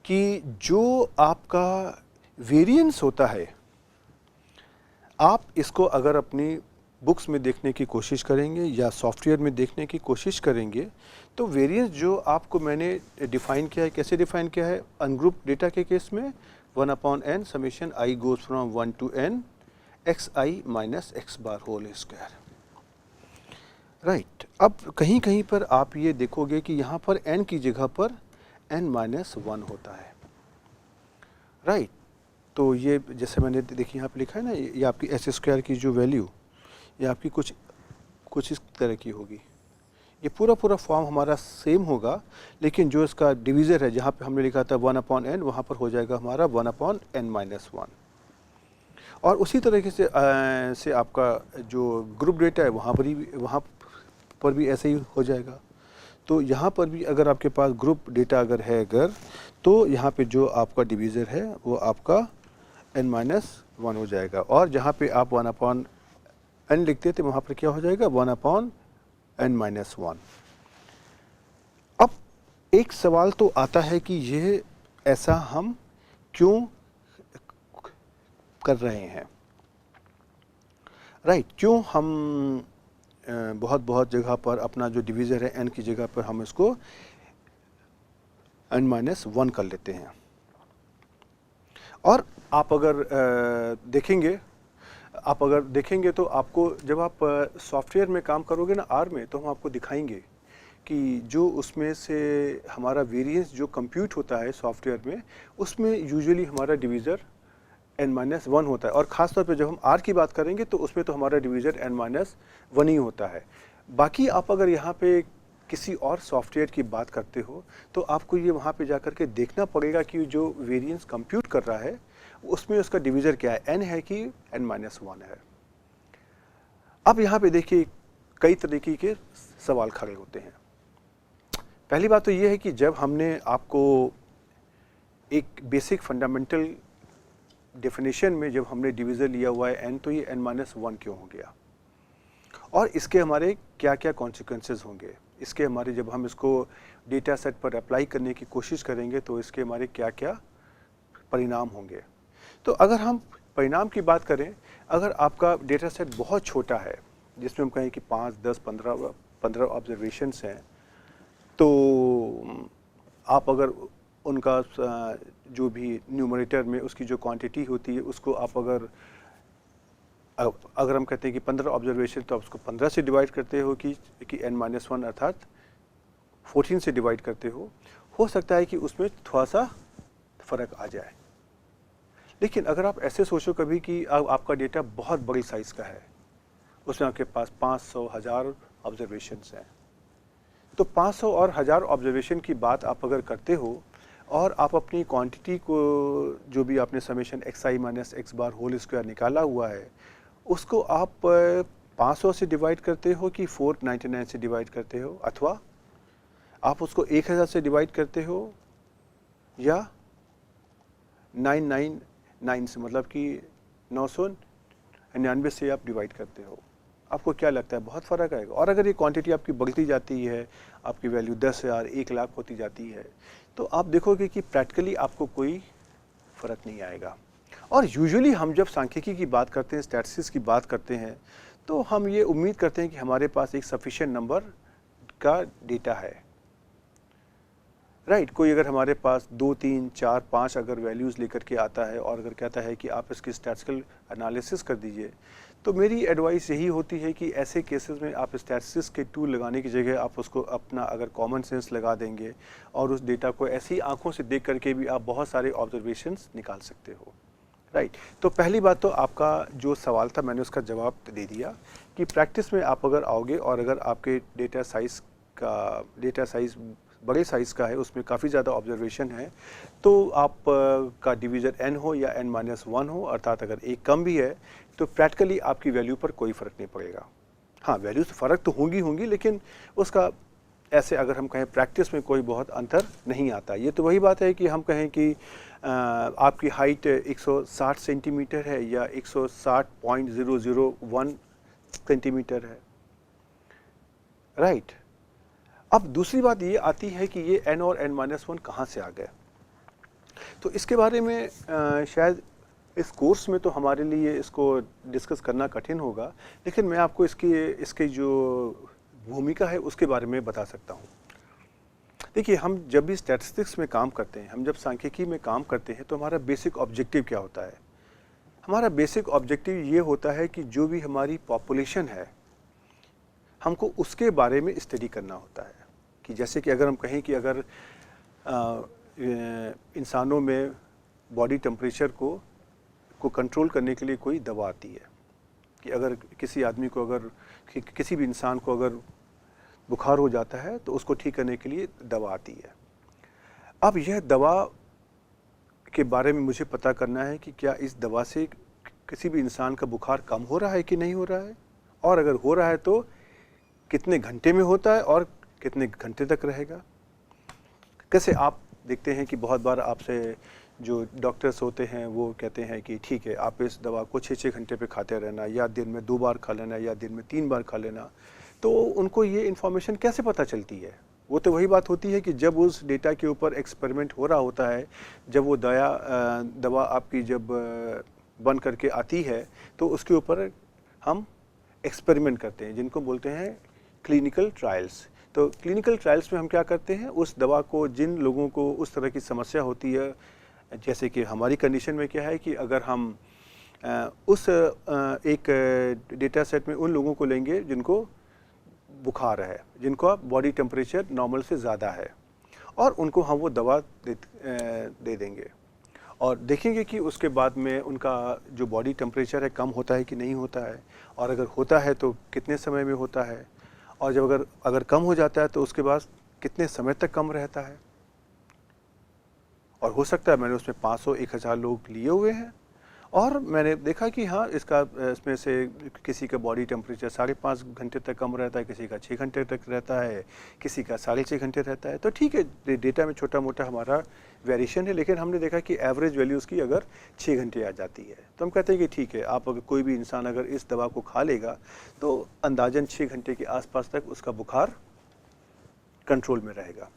कि जो आपका वेरिएंस होता है आप इसको अगर अपनी बुक्स में देखने की कोशिश करेंगे या सॉफ्टवेयर में देखने की कोशिश करेंगे तो वेरिएंस जो आपको मैंने डिफ़ाइन किया है, कैसे डिफ़ाइन किया है, अनग्रुप डेटा के केस में 1/n summation I goes from 1 to n x I minus x bar whole square, right. अब कहीं कहीं पर आप ये देखोगे कि यहाँ पर n की जगह पर n-1 होता है, राइट। तो ये जैसे मैंने देखिए यहाँ पे लिखा है ना, ये आपकी एस स्क्वायर की जो वैल्यू ये आपकी कुछ इस तरह की होगी। ये पूरा फॉर्म हमारा सेम होगा, लेकिन जो इसका डिवीज़र है जहाँ पे हमने लिखा था 1/n वहाँ पर हो जाएगा हमारा 1/n-1। और उसी तरीके से आपका जो ग्रुप डेटा है वहाँ पर भी ऐसे ही हो जाएगा। तो यहाँ पर भी अगर आपके पास ग्रुप डेटा अगर है तो यहाँ पे जो आपका डिवीज़र है वो आपका n-1 हो जाएगा और जहाँ पे आप 1/n लिखते थे वहाँ पर क्या हो जाएगा 1/n-1। अब एक सवाल तो आता है कि ये ऐसा हम क्यों कर रहे हैं, राइट। क्यों हम बहुत जगह पर अपना जो डिवीज़र है n की जगह पर हम इसको n-1 कर लेते हैं। और आप अगर देखेंगे तो आपको जब आप सॉफ्टवेयर में काम करोगे ना R में, तो हम आपको दिखाएंगे कि जो उसमें से हमारा वेरिएंस जो कंप्यूट होता है सॉफ्टवेयर में, उसमें यूजुअली हमारा डिवीज़र n-1 होता है और ख़ास तौर पे जब हम R की बात करेंगे तो उसमें तो हमारा डिवीज़र n-1 ही होता है। बाकी आप अगर यहाँ पे किसी और सॉफ्टवेयर की बात करते हो तो आपको ये वहाँ पे जाकर के देखना पड़ेगा कि जो वेरिएंस कंप्यूट कर रहा है उसमें उसका डिवीज़र क्या है, n है कि n-1 है। अब यहाँ पे देखिए कई तरीके के सवाल खड़े होते हैं। पहली बात तो ये है कि जब हमने आपको एक बेसिक फंडामेंटल डेफिनेशन में जब हमने डिवीज़र लिया हुआ है n, तो ये n-1 क्यों हो गया और इसके हमारे क्या क्या कॉन्सिक्वेंसेस होंगे, इसके हमारे जब हम इसको डेटा सेट पर अप्लाई करने की कोशिश करेंगे तो इसके हमारे क्या क्या परिणाम होंगे। तो अगर हम परिणाम की बात करें, अगर आपका डेटा सेट बहुत छोटा है, जिसमें हम कहें कि 5, 10, 15 ऑब्जर्वेशंस हैं, तो आप अगर उनका जो भी न्यूमरेटर में उसकी जो क्वांटिटी होती है उसको आप अगर हम कहते हैं कि 15 ऑब्जर्वेशन, तो आप उसको 15 से डिवाइड करते हो कि n-1 अर्थात 14 से डिवाइड करते हो सकता है कि उसमें थोड़ा सा फ़र्क आ जाए। लेकिन अगर आप ऐसे सोचो कभी कि आपका डेटा बहुत बड़ी साइज़ का है, उसमें आपके पास 500, 1000 ऑब्जर्वेशंस हैं, तो 500 और 1000 ऑब्जर्वेशन की बात आप अगर करते हो और आप अपनी क्वांटिटी को, जो भी आपने summation xi minus x bar whole square निकाला हुआ है, उसको आप 500 से डिवाइड करते हो कि 499 से डिवाइड करते हो, अथवा आप उसको 1000 से डिवाइड करते हो या 999 से, मतलब कि 999 से आप डिवाइड करते हो। आपको क्या लगता है, बहुत फ़र्क आएगा? और अगर ये क्वांटिटी आपकी बढ़ती जाती है, आपकी वैल्यू 10,000, 1 लाख होती जाती है, तो आप देखोगे कि प्रैक्टिकली आपको कोई फ़र्क नहीं आएगा। और यूजुअली हम जब सांख्यिकी की बात करते हैं, स्टैटिस्टिक्स की बात करते हैं, तो हम ये उम्मीद करते हैं कि हमारे पास एक सफिशिएंट नंबर का डेटा है, राइट। कोई अगर हमारे पास 2, 3, 4, 5 अगर वैल्यूज़ लेकर के आता है और अगर कहता है कि आप इसकी स्टैटिस्टिकल एनालिसिस कर दीजिए, तो मेरी एडवाइस यही होती है कि ऐसे केसेस में आप स्टैटिस्टिक्स के टूल लगाने की जगह आप उसको अपना अगर कॉमन सेंस लगा देंगे और उस डेटा को ऐसी आंखों से देख करके भी आप बहुत सारे ऑब्जर्वेशंस निकाल सकते हो, राइट। तो पहली बात तो आपका जो सवाल था मैंने उसका जवाब दे दिया कि प्रैक्टिस में आप अगर आओगे और अगर आपके डेटा साइज़ बड़े साइज़ का है, उसमें काफ़ी ज़्यादा ऑब्जर्वेशन है, तो आप का डिवीज़न n हो या n-1 हो, अर्थात अगर एक कम भी है, तो प्रैक्टिकली आपकी वैल्यू पर कोई फ़र्क नहीं पड़ेगा। हाँ, वैल्यू से फ़र्क तो होंगी, लेकिन उसका ऐसे अगर हम कहें प्रैक्टिस में कोई बहुत अंतर नहीं आता। ये तो वही बात है कि हम कहें कि आपकी हाइट 160 सेंटीमीटर है या 160.001 सेंटीमीटर है, राइट। अब दूसरी बात ये आती है कि ये n और n-1 कहाँ से आ गए। तो इसके बारे में शायद इस कोर्स में तो हमारे लिए इसको डिस्कस करना कठिन होगा, लेकिन मैं आपको इसकी जो भूमिका है उसके बारे में बता सकता हूँ। देखिए, हम जब भी स्टैटिस्टिक्स में काम करते हैं, हम जब सांख्यिकी में काम करते हैं, तो हमारा बेसिक ऑब्जेक्टिव क्या होता है? हमारा बेसिक ऑब्जेक्टिव ये होता है कि जो भी हमारी पॉपुलेशन है, हमको उसके बारे में स्टडी करना होता है। कि जैसे कि अगर हम कहें कि अगर इंसानों में बॉडी टेम्परेचर को कंट्रोल करने के लिए कोई दवा आती है, कि अगर किसी आदमी को किसी भी इंसान को अगर बुखार हो जाता है तो उसको ठीक करने के लिए दवा आती है। अब यह दवा के बारे में मुझे पता करना है कि क्या इस दवा से किसी भी इंसान का बुखार कम हो रहा है कि नहीं हो रहा है, और अगर हो रहा है तो कितने घंटे में होता है और कितने घंटे तक रहेगा। कैसे आप देखते हैं कि बहुत बार आपसे जो डॉक्टर्स होते हैं वो कहते हैं कि ठीक है, आप इस दवा को 6-6 घंटे पे खाते रहना, या दिन में 2 बार खा लेना, या दिन में 3 बार खा लेना। तो उनको ये इन्फॉर्मेशन कैसे पता चलती है? वो तो वही बात होती है कि जब उस डेटा के ऊपर एक्सपेरिमेंट हो रहा होता है, जब वो दवा आपकी जब बन करके आती है, तो उसके ऊपर हम एक्सपेरिमेंट करते हैं, जिनको बोलते हैं क्लिनिकल ट्रायल्स। तो क्लिनिकल ट्रायल्स में हम क्या करते हैं, उस दवा को जिन लोगों को उस तरह की समस्या होती है, जैसे कि हमारी कंडीशन में क्या है कि अगर हम उस एक डेटा सेट में उन लोगों को लेंगे जिनको बुखार है, जिनको बॉडी टेम्परेचर नॉर्मल से ज़्यादा है, और उनको हम वो दवा दे देंगे और देखेंगे कि उसके बाद में उनका जो बॉडी टेम्परेचर है कम होता है कि नहीं होता है, और अगर होता है तो कितने समय में होता है, और जब अगर कम हो जाता है तो उसके बाद कितने समय तक कम रहता है। और हो सकता है मैंने उसमें 500-1000 लोग लिए हुए हैं, और मैंने देखा कि हाँ, इसमें से किसी का बॉडी टेम्परेचर 5.5 घंटे तक कम रहता है, किसी का 6 घंटे तक रहता है, किसी का 6.5 घंटे रहता है। तो ठीक है, डेटा में छोटा मोटा हमारा वेरिएशन है, लेकिन हमने देखा कि एवरेज वैल्यूज़ की अगर 6 घंटे आ जाती है, तो हम कहते हैं कि ठीक है, आप अगर कोई भी इंसान अगर इस दवा को खा लेगा तो अंदाजन 6 घंटे के आसपास तक उसका बुखार कंट्रोल में रहेगा।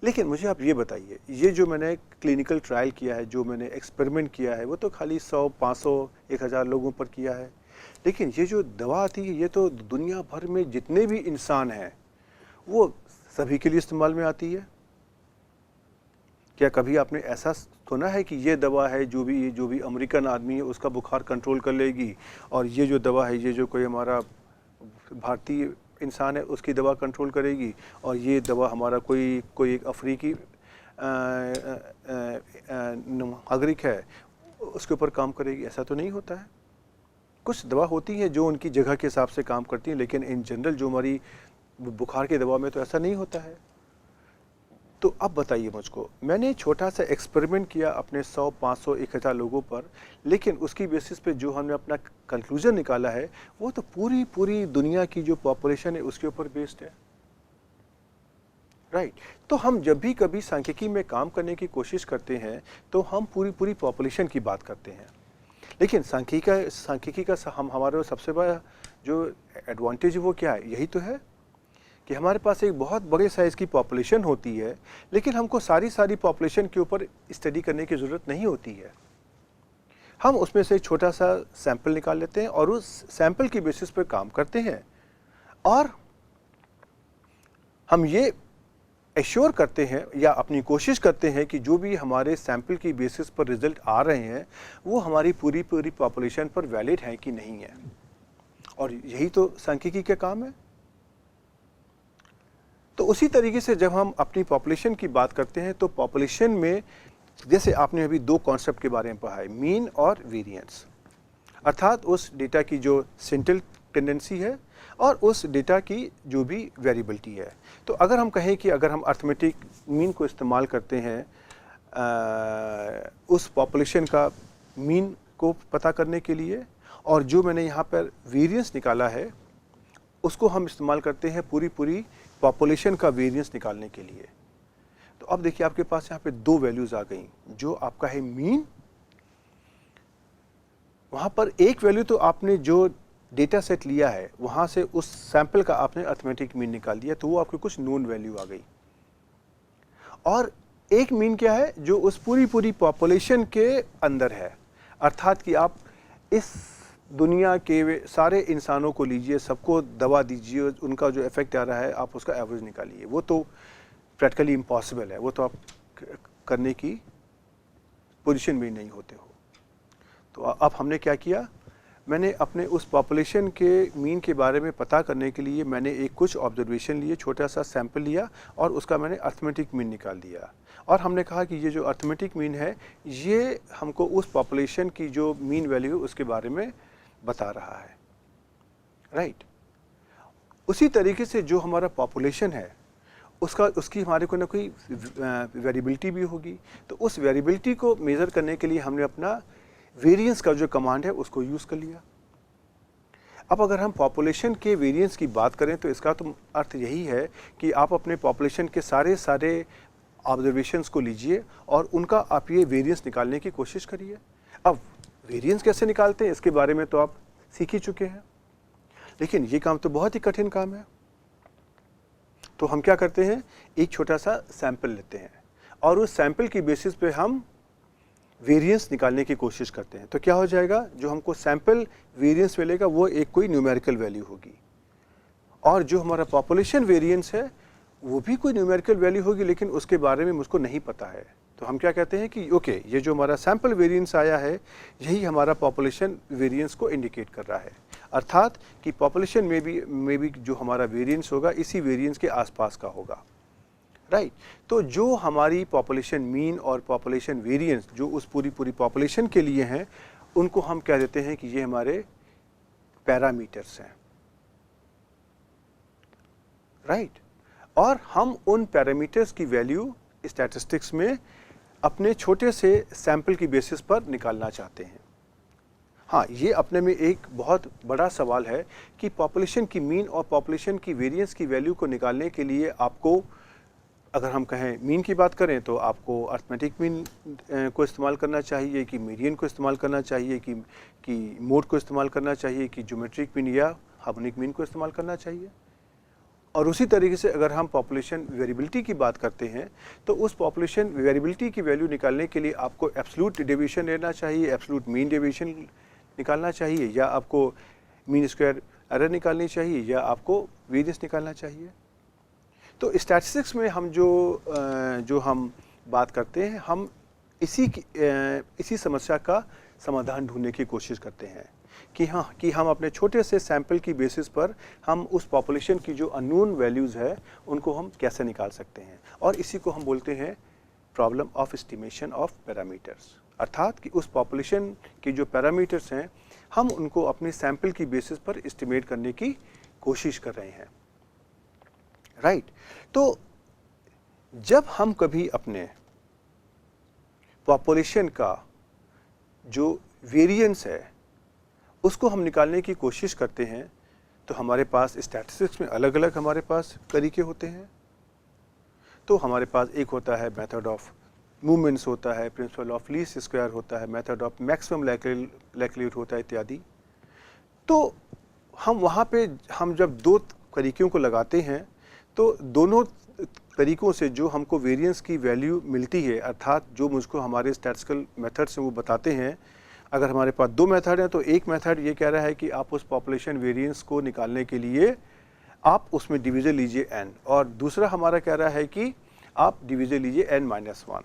लेकिन मुझे आप ये बताइए, ये जो मैंने क्लिनिकल ट्रायल किया है, जो मैंने एक्सपेरिमेंट किया है, वो तो खाली 100, 500, 1000 लोगों पर किया है। लेकिन ये जो दवा आती है, ये तो दुनिया भर में जितने भी इंसान हैं, वो सभी के लिए इस्तेमाल में आती है। क्या कभी आपने ऐसा सुना है कि ये दवा है जो भी अमेरिकन आदमी है उसका बुखार कंट्रोल कर लेगी, और ये जो दवा है, ये जो कोई हमारा भारतीय इंसान है उसकी दवा कंट्रोल करेगी, और ये दवा हमारा कोई एक अफ्रीकी नागरिक है उसके ऊपर काम करेगी? ऐसा तो नहीं होता है। कुछ दवा होती है जो उनकी जगह के हिसाब से काम करती है, लेकिन इन जनरल जो हमारी बुखार की दवा में तो ऐसा नहीं होता है। तो अब बताइए मुझको, मैंने छोटा सा एक्सपेरिमेंट किया अपने 100, 500, 1000 लोगों पर, लेकिन उसकी बेसिस पे जो हमने अपना कंक्लूजन निकाला है वो तो पूरी दुनिया की जो पॉपुलेशन है उसके ऊपर बेस्ड है, राइट। तो हम जब भी कभी सांख्यिकी में काम करने की कोशिश करते हैं तो हम पूरी पॉपुलेशन की बात करते हैं, लेकिन सांख्यिकी का हमारे सबसे बड़ा जो एडवांटेज है वो क्या है? यही तो है कि हमारे पास एक बहुत बड़े साइज़ की पॉपुलेशन होती है, लेकिन हमको सारी पॉपुलेशन के ऊपर स्टडी करने की ज़रूरत नहीं होती है। हम उसमें से एक छोटा सा सैंपल निकाल लेते हैं और उस सैंपल की बेसिस पर काम करते हैं, और हम ये एश्योर करते हैं या अपनी कोशिश करते हैं कि जो भी हमारे सैंपल की बेसिस पर रिजल्ट आ रहे हैं वो हमारी पूरी पॉपुलेशन पर वैलिड है कि नहीं है। और यही तो सांख्यिकी का काम है। तो उसी तरीके से जब हम अपनी पॉपुलेशन की बात करते हैं तो पॉपुलेशन में जैसे आपने अभी दो कॉन्सेप्ट के बारे में पढ़ा है, मीन और वेरिएंस, अर्थात उस डेटा की जो सेंट्रल टेंडेंसी है और उस डेटा की जो भी वेरिएबिलिटी है। तो अगर हम कहें कि अगर हम अर्थमेटिक मीन को इस्तेमाल करते हैं उस पॉपुलेशन का मीन को पता करने के लिए, और जो मैंने यहाँ पर वेरिएंस निकाला है उसको हम इस्तेमाल करते हैं पूरी पॉपुलेशन का वेरिएंस निकालने के लिए। तो अब देखिए आपके पास यहाँ पे दो वैल्यूज़ आ गई, जो आपका है मीन, वहाँ पर एक वैल्यू तो आपने जो डेटा सेट लिया है वहाँ से उस सैंपल का आपने अर्थमेटिक मीन निकाल दिया, तो वो आपकी कुछ नोन वैल्यू आ गई। और एक मीन क्या है? जो उस पूरी पॉपुलेशन के अंदर है, अर्थात कि आप इस दुनिया के सारे इंसानों को लीजिए, सबको दवा दीजिए, उनका जो इफेक्ट आ रहा है आप उसका एवरेज निकालिए। वो तो प्रैक्टिकली इम्पॉसिबल है, वो तो आप करने की पोजीशन में नहीं होते हो। तो अब हमने क्या किया, मैंने अपने उस पॉपुलेशन के मीन के बारे में पता करने के लिए मैंने एक कुछ ऑब्जर्वेशन लिए, छोटा सा सैंपल लिया और उसका मैंने अर्थमेटिक मीन निकाल दिया। और हमने कहा कि ये जो अर्थमेटिक मीन है ये हमको उस पॉपुलेशन की जो मीन वैल्यू है उसके बारे में बता रहा है, राइट। उसी तरीके से जो हमारा पॉपुलेशन है उसकी हमारे को ना कोई वेरिएबिलिटी भी होगी, तो उस वेरिएबिलिटी को मेज़र करने के लिए हमने अपना वेरिएंस का जो कमांड है उसको यूज़ कर लिया। अब अगर हम पॉपुलेशन के वेरिएंस की बात करें तो इसका तो अर्थ यही है कि आप अपने पॉपुलेशन के सारे ऑब्जर्वेशंस को लीजिए और उनका आप ये वेरिएंस निकालने की कोशिश करिए। अब वेरिएंस कैसे निकालते हैं इसके बारे में तो आप सीख ही चुके हैं, लेकिन ये काम तो बहुत ही कठिन काम है। तो हम क्या करते हैं, एक छोटा सा सैंपल लेते हैं और उस सैंपल की बेसिस पे हम वेरिएंस निकालने की कोशिश करते हैं। तो क्या हो जाएगा, जो हमको सैंपल वेरिएंस मिलेगा वो एक कोई न्यूमेरिकल वैल्यू होगी, और जो हमारा पॉपुलेशन वेरिएंस है वो भी कोई न्यूमेरिकल वैल्यू होगी, लेकिन उसके बारे में मुझको नहीं पता है। तो हम क्या कहते हैं कि ओके, ये जो हमारा सैंपल वेरिएंस आया है यही हमारा पॉपुलेशन वेरिएंस को इंडिकेट कर रहा है, अर्थात कि पॉपुलेशन में भी जो हमारा वेरिएंस होगा इसी वेरिएंस के आसपास का होगा, राइट। तो जो हमारी पॉपुलेशन मीन और पॉपुलेशन वेरिएंस जो उस पूरी पॉपुलेशन के लिए हैं उनको हम कह देते हैं कि ये हमारे पैरामीटर्स हैं, राइट। और हम उन पैरामीटर्स की वैल्यू स्टैटिस्टिक्स में अपने छोटे से सैंपल की बेसिस पर निकालना चाहते हैं। हाँ, ये अपने में एक बहुत बड़ा सवाल है कि पॉपुलेशन की मीन और पॉपुलेशन की वेरिएंस की वैल्यू को निकालने के लिए आपको, अगर हम कहें मीन की बात करें तो आपको अर्थमेटिक मीन को इस्तेमाल करना चाहिए कि मीडियन को इस्तेमाल करना चाहिए कि मोड को इस्तेमाल करना चाहिए कि ज्योमेट्रिक मीन या हार्मोनिक मीन को इस्तेमाल करना चाहिए। और उसी तरीके से अगर हम पॉपुलेशन वेरिएबिलिटी की बात करते हैं तो उस पॉपुलेशन वेरिएबिलिटी की वैल्यू निकालने के लिए आपको एब्सोल्यूट डेविएशन लेना चाहिए, एब्सोल्यूट मीन डेविएशन निकालना चाहिए, या आपको मीन स्क्वायर एरर निकालनी चाहिए, या आपको वेरिएंस निकालना चाहिए। तो स्टैटिस्टिक्स में हम जो हम बात करते हैं, हम इसी समस्या का समाधान ढूंढने की कोशिश करते हैं कि हम अपने छोटे से सैंपल की बेसिस पर हम उस पॉपुलेशन की जो अननोन वैल्यूज़ है उनको हम कैसे निकाल सकते हैं, और इसी को हम बोलते हैं problem of estimation of parameters. अर्थात कि उस पॉपुलेशन के जो पैरामीटर्स हैं हम उनको अपने सैंपल की बेसिस पर एस्टिमेट करने की कोशिश कर रहे हैं, राइट। तो जब हम कभी अपने पॉपुलेशन का जो वेरिएंस है उसको हम निकालने की कोशिश करते हैं तो हमारे पास स्टैटिस्टिक्स में अलग अलग हमारे पास तरीके होते हैं। तो हमारे पास एक होता है मेथड ऑफ मूवमेंट्स होता है, प्रिंसिपल ऑफ लीस्ट स्क्वायर होता है, मेथड ऑफ मैक्सिमम लाइक्लीहुड होता है इत्यादि। तो हम वहाँ पे हम जब दो तरीक़ों को लगाते हैं तो दोनों तरीक़ों से जो हमको वेरिएंस की वैल्यू मिलती है, अर्थात जो मुझको हमारे स्टैटिस्टिकल मेथड से वो बताते हैं, अगर हमारे पास दो मेथड हैं तो एक मेथड ये कह रहा है कि आप उस पॉपुलेशन वेरिएंस को निकालने के लिए आप उसमें डिवीज़र लीजिए n, और दूसरा हमारा कह रहा है कि आप डिवीज़र लीजिए n-1।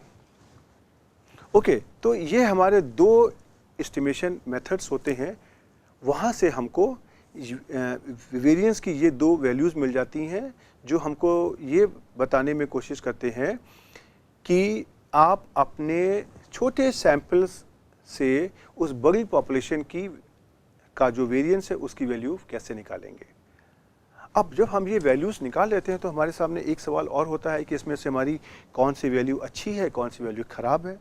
ओके, तो ये हमारे दो एस्टिमेशन मेथड्स होते हैं। वहाँ से हमको वेरिएंस की ये दो वैल्यूज़ मिल जाती हैं जो हमको ये बताने में कोशिश करते हैं कि आप अपने छोटे सैंपल्स से उस बड़ी पॉपुलेशन का जो वेरिएंस है उसकी वैल्यू कैसे निकालेंगे। अब जब हम ये वैल्यूज़ निकाल लेते हैं तो हमारे सामने एक सवाल और होता है कि इसमें से हमारी कौन सी वैल्यू अच्छी है, कौन सी वैल्यू ख़राब है।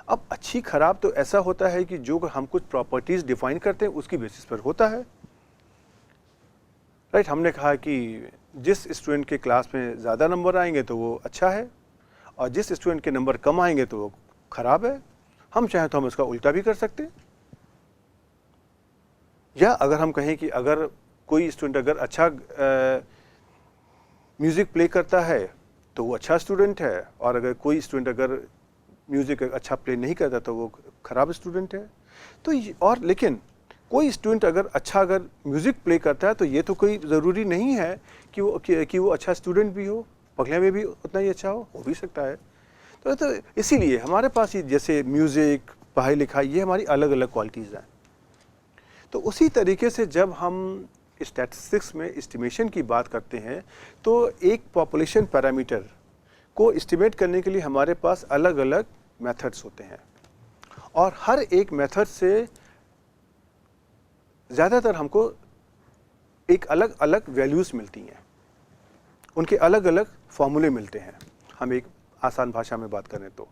अब अच्छी ख़राब तो ऐसा होता है कि जो हम कुछ प्रॉपर्टीज़ डिफ़ाइन करते हैं उसकी बेसिस पर होता है, राइट। हमने कहा कि जिस स्टूडेंट के क्लास में ज़्यादा नंबर आएंगे तो वो अच्छा है, और जिस स्टूडेंट के नंबर कम आएंगे तो वो ख़राब है। हम चाहें तो हम इसका उल्टा भी कर सकते हैं, या अगर हम कहें कि अगर कोई स्टूडेंट अगर अच्छा म्यूज़िक प्ले करता है तो वो अच्छा स्टूडेंट है, और अगर कोई स्टूडेंट अगर म्यूज़िक अच्छा प्ले नहीं करता तो वो ख़राब स्टूडेंट है। तो और लेकिन कोई स्टूडेंट अगर म्यूज़िक प्ले करता है तो ये तो कोई ज़रूरी नहीं है कि वो अच्छा स्टूडेंट भी हो, पढ़ने में भी उतना ही अच्छा हो भी सकता है। तो इसीलिए हमारे पास ये जैसे म्यूज़िक, पढ़ाई लिखाई, ये हमारी अलग अलग क्वालिटीज़ हैं। तो उसी तरीके से जब हम स्टैटिस्टिक्स में एस्टिमेशन की बात करते हैं तो एक पॉपुलेशन पैरामीटर को एस्टिमेट करने के लिए हमारे पास अलग अलग मेथड्स होते हैं, और हर एक मेथड से ज़्यादातर हमको एक अलग अलग वैल्यूज़ मिलती हैं, उनके अलग अलग फॉर्मूले मिलते हैं, हम एक आसान भाषा में बात करें तो।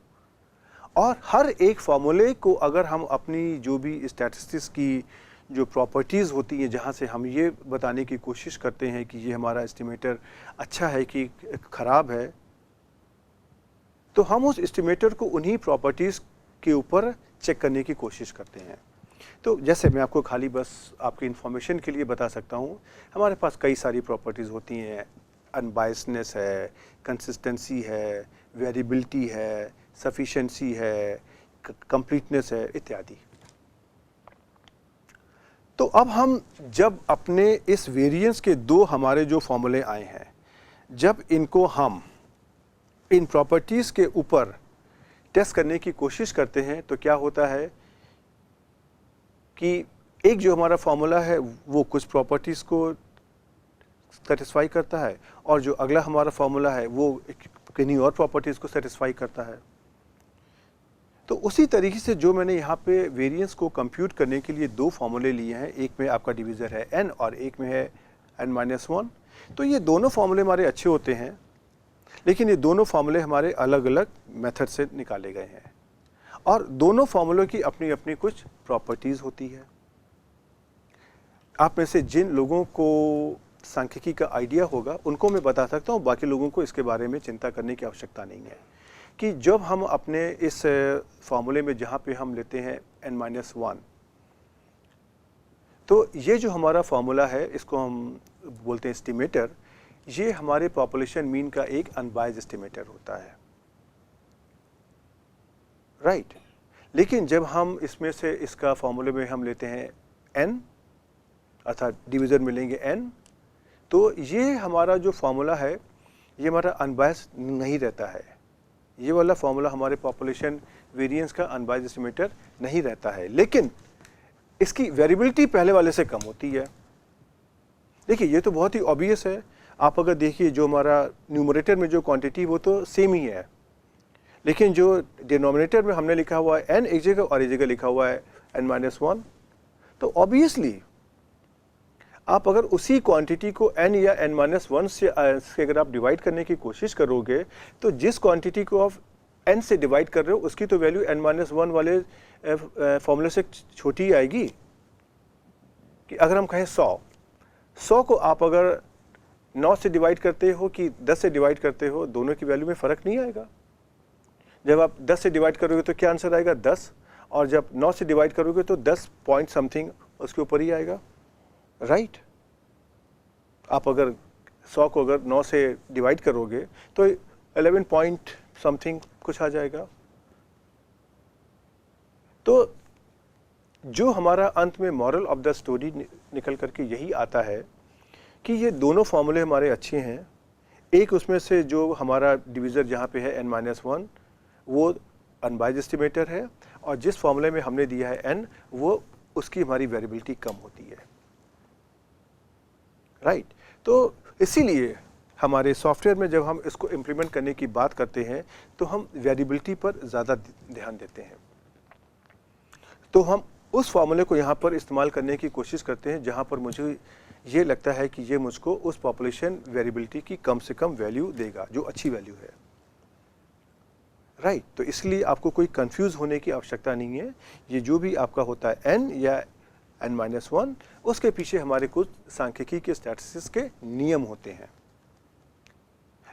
और हर एक फॉर्मूले को अगर हम अपनी जो भी स्टैटिस्टिक्स की जो प्रॉपर्टीज़ होती हैं, जहाँ से हम ये बताने की कोशिश करते हैं कि ये हमारा एस्टिमेटर अच्छा है कि ख़राब है, तो हम उस एस्टिमेटर को उन्हीं प्रॉपर्टीज़ के ऊपर चेक करने की कोशिश करते हैं। तो जैसे मैं आपको खाली बस आपकी इन्फॉर्मेशन के लिए बता सकता हूँ, हमारे पास कई सारी प्रॉपर्टीज़ होती हैं। अनबायसनेस है, कंसिस्टेंसी है, वेरिएबिलिटी है, सफिशिएंसी है, कंप्लीटनेस है इत्यादि। तो अब हम जब अपने इस वेरिएंस के दो हमारे जो फॉर्मूले आए हैं, जब इनको हम इन प्रॉपर्टीज़ के ऊपर टेस्ट करने की कोशिश करते हैं तो क्या होता है कि एक जो हमारा फॉर्मूला है वो कुछ प्रॉपर्टीज़ को सेटिस्फाई करता है, और जो अगला हमारा फॉर्मूला है वो किन्हीं और प्रॉपर्टीज़ को सेटिस्फाई करता है। तो उसी तरीके से जो मैंने यहाँ पे वेरिएंस को कंप्यूट करने के लिए दो फॉर्मूले लिए हैं, एक में आपका डिवीज़र है n और एक में है n-1। तो ये दोनों फॉर्मूले हमारे अच्छे होते हैं, लेकिन ये दोनों फार्मूले हमारे अलग अलग मेथड से निकाले गए हैं, और दोनों फार्मूलों की अपनी अपनी कुछ प्रॉपर्टीज़ होती है। आप में से जिन लोगों को सांख्यिकी का आइडिया होगा उनको मैं बता सकता हूँ, बाकी लोगों को इसके बारे में चिंता करने की आवश्यकता नहीं है कि जब हम अपने इस फार्मूले में जहाँ पे हम लेते हैं n-1, तो ये जो हमारा फार्मूला है इसको हम बोलते हैं एस्टिमेटर। ये हमारे पॉपुलेशन मीन का एक अनबायस्ड एस्टिमेटर होता है, राइट। लेकिन जब हम इसमें से इसका फॉर्मूले में हम लेते हैं n, अर्थात डिवीज़र में लेंगे n, तो ये हमारा जो फॉर्मूला है ये हमारा अनबायस्ड नहीं रहता है। ये वाला फॉर्मूला हमारे पॉपुलेशन वेरिएंस का अनबायस्ड एस्टिमेटर नहीं रहता है, लेकिन इसकी वेरिएबिलिटी पहले वाले से कम होती है। देखिए ये तो बहुत ही ऑब्वियस है। आप अगर देखिए जो हमारा न्यूमरेटर में जो क्वांटिटी वो तो सेम ही है, लेकिन जो डिनोमिनेटर में हमने लिखा हुआ है n एक जगह और एक जगह लिखा हुआ है n-1, तो ऑब्वियसली आप अगर उसी क्वांटिटी को n या n-1 से अगर आप डिवाइड करने की कोशिश करोगे तो जिस क्वांटिटी को आप n से डिवाइड कर रहे हो उसकी तो वैल्यू n-1 वाले फॉर्मूले से छोटी आएगी। कि अगर हम कहें 100 को आप अगर 9 से डिवाइड करते हो कि 10 से डिवाइड करते हो, दोनों की वैल्यू में फ़र्क नहीं आएगा। जब आप 10 से डिवाइड करोगे तो क्या आंसर आएगा 10, और जब 9 से डिवाइड करोगे तो 10 पॉइंट समथिंग उसके ऊपर ही आएगा, राइट। आप अगर 100 को अगर 9 से डिवाइड करोगे तो 11 पॉइंट समथिंग कुछ आ जाएगा। तो जो हमारा अंत में मॉरल ऑफ द स्टोरी निकल करके यही आता है कि ये दोनों फॉर्मूले हमारे अच्छे हैं। एक उसमें से जो हमारा डिवीज़र जहाँ पे है n-1 वो अनबायस्ड एस्टिमेटर है, और जिस फॉर्मूले में हमने दिया है n वो उसकी हमारी वेरिएबिलिटी कम होती है, राइट। तो इसीलिए हमारे सॉफ्टवेयर में जब हम इसको इम्प्लीमेंट करने की बात करते हैं तो हम वेरिएबिलिटी पर ज़्यादा ध्यान देते हैं। तो हम उस फॉर्मूले को यहाँ पर इस्तेमाल करने की कोशिश करते हैं जहाँ पर मुझे ये लगता है कि ये मुझको उस पॉपुलेशन वेरिएबिलिटी की कम से कम वैल्यू देगा, जो अच्छी वैल्यू है, राइट। तो इसलिए आपको कोई कंफ्यूज होने की आवश्यकता नहीं है। ये जो भी आपका होता है n या n-1, उसके पीछे हमारे कुछ सांख्यिकी के स्टैटिस्टिक्स के नियम होते हैं।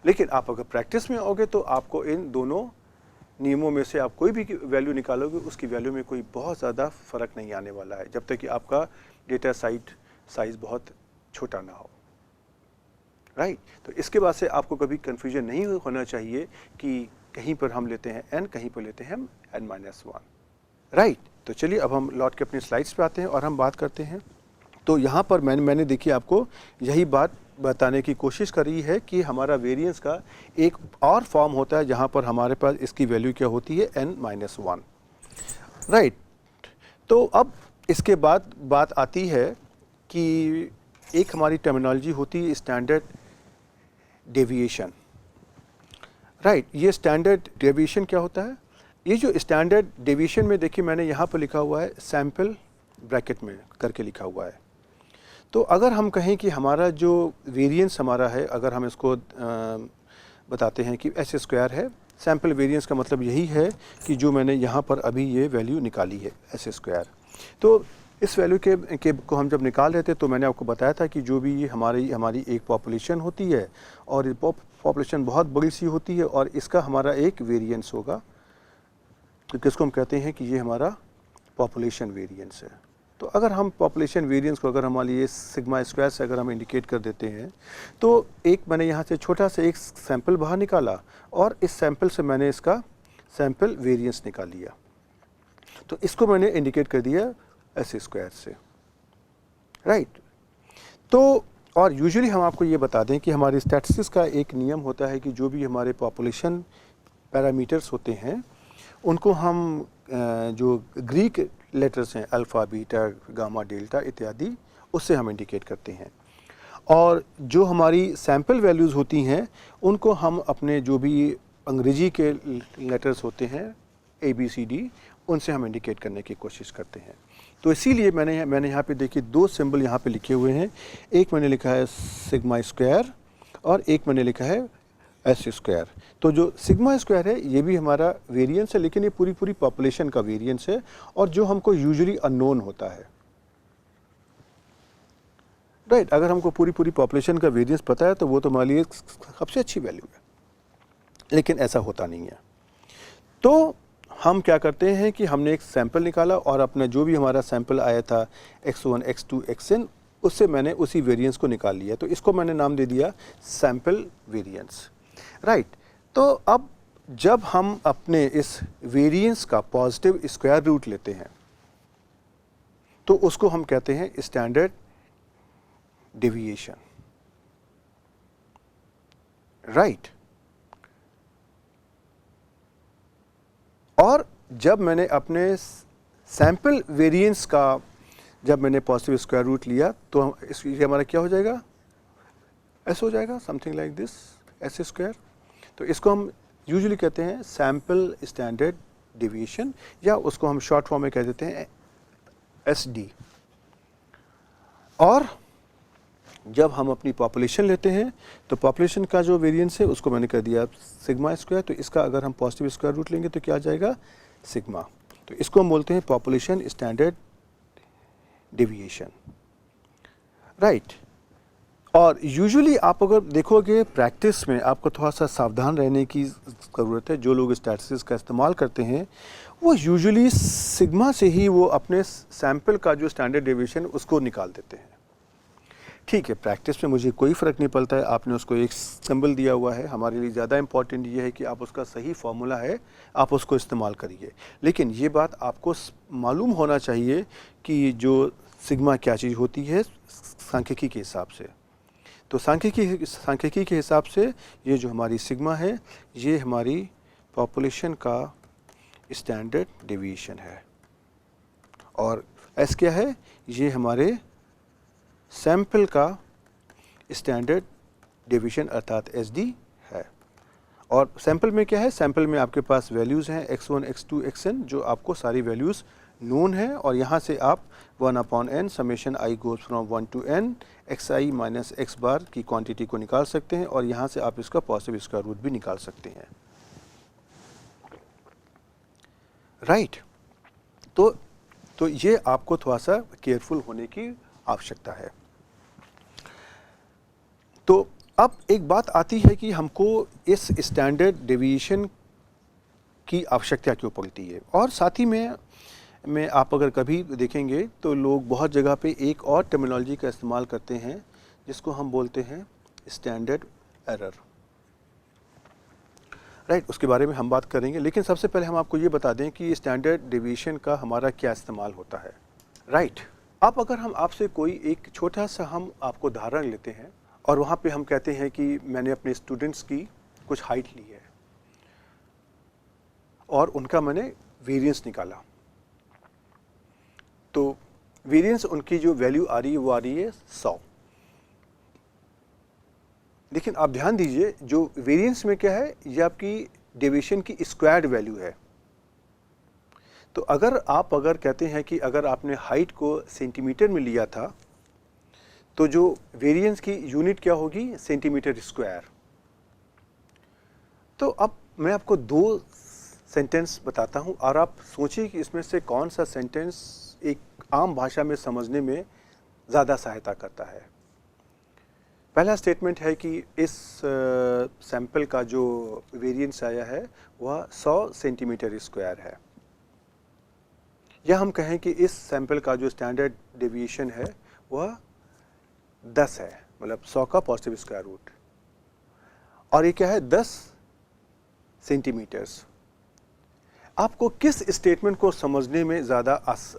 लेकिन आप अगर प्रैक्टिस में आओगे तो आपको इन दोनों नियमों में से आप कोई भी वैल्यू निकालोगे उसकी वैल्यू में कोई बहुत ज़्यादा फ़र्क नहीं आने वाला है, जब तक कि आपका डेटा साइज़ बहुत छोटा ना हो, राइट। तो इसके बाद से आपको कभी कन्फ्यूजन नहीं होना चाहिए कि कहीं पर हम लेते हैं n, कहीं पर लेते हैं हम n-1, राइट। तो चलिए अब हम लौट के अपनी स्लाइड्स पे आते हैं और हम बात करते हैं। तो यहाँ पर मैंने देखिए आपको यही बात बताने की कोशिश करी है कि हमारा वेरिएंस का एक और फॉर्म होता है जहाँ पर हमारे पास इसकी वैल्यू क्या होती है n-1, राइट। तो अब इसके बाद बात आती है कि एक हमारी टर्मिनोलॉजी होती है स्टैंडर्ड डेविएशन, राइट। ये स्टैंडर्ड डेविएशन क्या होता है? ये जो स्टैंडर्ड डेविएशन में देखिए मैंने यहाँ पर लिखा हुआ है सैम्पल ब्रैकेट में करके लिखा हुआ है। तो अगर हम कहें कि हमारा जो वेरिएंस हमारा है, अगर हम इसको बताते हैं कि s² है, सैम्पल वेरिएंस का मतलब यही है कि जो मैंने यहाँ पर अभी ये वैल्यू निकाली है s²। तो इस वैल्यू के को हम जब निकाल रहे थे तो मैंने आपको बताया था कि जो भी हमारी एक पॉपुलेशन होती है और ये पॉपुलेशन बहुत बड़ी सी होती है और इसका हमारा एक वेरिएंस होगा, तो किसको हम कहते हैं कि ये हमारा पॉपुलेशन वेरिएंस है। तो अगर हम पॉपुलेशन वेरिएंस को अगर हमारे ये σ² से अगर हम इंडिकेट कर देते हैं तो एक मैंने यहाँ से छोटा सा एक सैंपल बाहर निकाला और इस सैंपल से मैंने इसका सैंपल वेरिएंस निकाल लिया, तो इसको मैंने इंडिकेट कर दिया s² से, राइट। तो और यूजुअली हम आपको ये बता दें कि हमारे स्टैटिस्टिक्स का एक नियम होता है कि जो भी हमारे पॉपुलेशन पैरामीटर्स होते हैं उनको हम जो ग्रीक लेटर्स हैं अल्फ़ा, बीटा, गामा, डेल्टा इत्यादि, उससे हम इंडिकेट करते हैं। और जो हमारी सैंपल वैल्यूज़ होती हैं उनको हम अपने जो भी अंग्रेजी के लेटर्स होते हैं ABCD, उनसे हम इंडिकेट करने की कोशिश करते हैं। तो इसीलिए मैंने यहाँ पे देखिए दो सिंबल यहाँ पे लिखे हुए हैं, एक मैंने लिखा है σ² और एक मैंने लिखा है s²। तो जो σ² है ये भी हमारा वेरिएंस है, लेकिन ये पूरी पॉपुलेशन का वेरिएंस है और जो हमको यूजुअली अननोन होता है, राइट। अगर हमको पूरी पॉपुलेशन का वेरिएंस पता है तो वो तो हमारे लिए सबसे अच्छी वैल्यू है, लेकिन ऐसा होता नहीं है। तो हम क्या करते हैं कि हमने एक सैंपल निकाला और अपना जो भी हमारा सैंपल आया था x1, x2, xn, उससे मैंने उसी वेरिएंस को निकाल लिया। तो इसको मैंने नाम दे दिया सैंपल वेरिएंस, राइट। तो अब जब हम अपने इस वेरिएंस का पॉजिटिव स्क्वायर रूट लेते हैं तो उसको हम कहते हैं स्टैंडर्ड डेविएशन, राइट। और जब मैंने अपने सैंपल वेरिएंस का जब मैंने पॉजिटिव स्क्वायर रूट लिया तो ये हमारा क्या हो जाएगा, ऐसे हो जाएगा, समथिंग लाइक दिस, ऐसे स्क्वायर। तो इसको हम यूजुअली कहते हैं सैंपल स्टैंडर्ड डेविएशन, या उसको हम शॉर्ट फॉर्म में कह देते हैं SD। और जब हम अपनी पॉपुलेशन लेते हैं तो पॉपुलेशन का जो वेरिएंस है उसको मैंने कह दिया सिग्मा स्क्वायर। तो इसका अगर हम पॉजिटिव स्क्वायर रूट लेंगे तो क्या आ जाएगा, सिग्मा। तो इसको हम बोलते हैं पॉपुलेशन स्टैंडर्ड डेविएशन, राइट। और यूजुअली आप अगर देखोगे प्रैक्टिस में आपको थोड़ा सा सावधान रहने की ज़रूरत है। जो लोग स्टैटिस्टिक्स का इस्तेमाल करते हैं वो यूजुअली सिग्मा से ही वो अपने सैंपल का जो स्टैंडर्ड डेविएशन उसको निकाल देते हैं। ठीक है, प्रैक्टिस में मुझे कोई फ़र्क नहीं पड़ता है, आपने उसको एक सिंबल दिया हुआ है, हमारे लिए ज़्यादा इंपॉर्टेंट ये है कि आप उसका सही फॉर्मूला है आप उसको इस्तेमाल करिए। लेकिन ये बात आपको मालूम होना चाहिए कि जो सिग्मा क्या चीज़ होती है सांख्यिकी के हिसाब से। तो सांख्यिकी के हिसाब से ये जो हमारी सिग्मा है ये हमारी पॉपुलेशन का स्टैंडर्ड डेविएशन है, और एस क्या है, ये हमारे सैंपल का स्टैंडर्ड डेविएशन अर्थात SD है। और सैंपल में क्या है, सैंपल में आपके पास वैल्यूज़ हैं x1, x2, xn, जो आपको सारी वैल्यूज़ नोन है। और यहाँ से आप 1/n summation i goes from 1 to n xi minus x बार की क्वांटिटी को निकाल सकते हैं, और यहाँ से आप इसका पॉजिटिव स्क्वायर रूट भी निकाल सकते हैं, राइट। तो ये आपको थोड़ा सा केयरफुल होने की आवश्यकता है। तो अब एक बात आती है कि हमको इस स्टैंडर्ड डेविएशन की आवश्यकता क्यों पड़ती है। और साथ ही में आप अगर कभी देखेंगे तो लोग बहुत जगह पे एक और टर्मिनोलॉजी का इस्तेमाल करते हैं जिसको हम बोलते हैं स्टैंडर्ड एरर, राइट। उसके बारे में हम बात करेंगे, लेकिन सबसे पहले हम आपको ये बता दें कि स्टैंडर्ड डेविएशन का हमारा क्या इस्तेमाल होता है, राइट। अब अगर हम आपसे कोई एक छोटा सा हम आपको उदाहरण लेते हैं और वहाँ पे हम कहते हैं कि मैंने अपने स्टूडेंट्स की कुछ हाइट ली है और उनका मैंने वेरिएंस निकाला, तो वेरिएंस उनकी जो वैल्यू आ रही है वो आ रही है 100। लेकिन आप ध्यान दीजिए जो वेरिएंस में क्या है, ये आपकी डेविएशन की स्क्वायर्ड वैल्यू है। तो अगर कहते हैं कि अगर आपने हाइट को सेंटीमीटर में लिया था तो जो वेरिएंस की यूनिट क्या होगी, सेंटीमीटर स्क्वायर। तो अब मैं आपको 2 सेंटेंस बताता हूं और आप सोचिए कि इसमें से कौन सा सेंटेंस एक आम भाषा में समझने में ज़्यादा सहायता करता है। पहला स्टेटमेंट है कि इस सैंपल का जो वेरिएंस आया है वह 100 सेंटीमीटर स्क्वायर है, या हम कहें कि इस सैंपल का जो स्टैंडर्ड डेविएशन है वह 10 है, मतलब 100 का पॉजिटिव स्क्वायर रूट, और ये क्या है 10 सेंटीमीटर्स। आपको किस स्टेटमेंट को समझने में ज़्यादा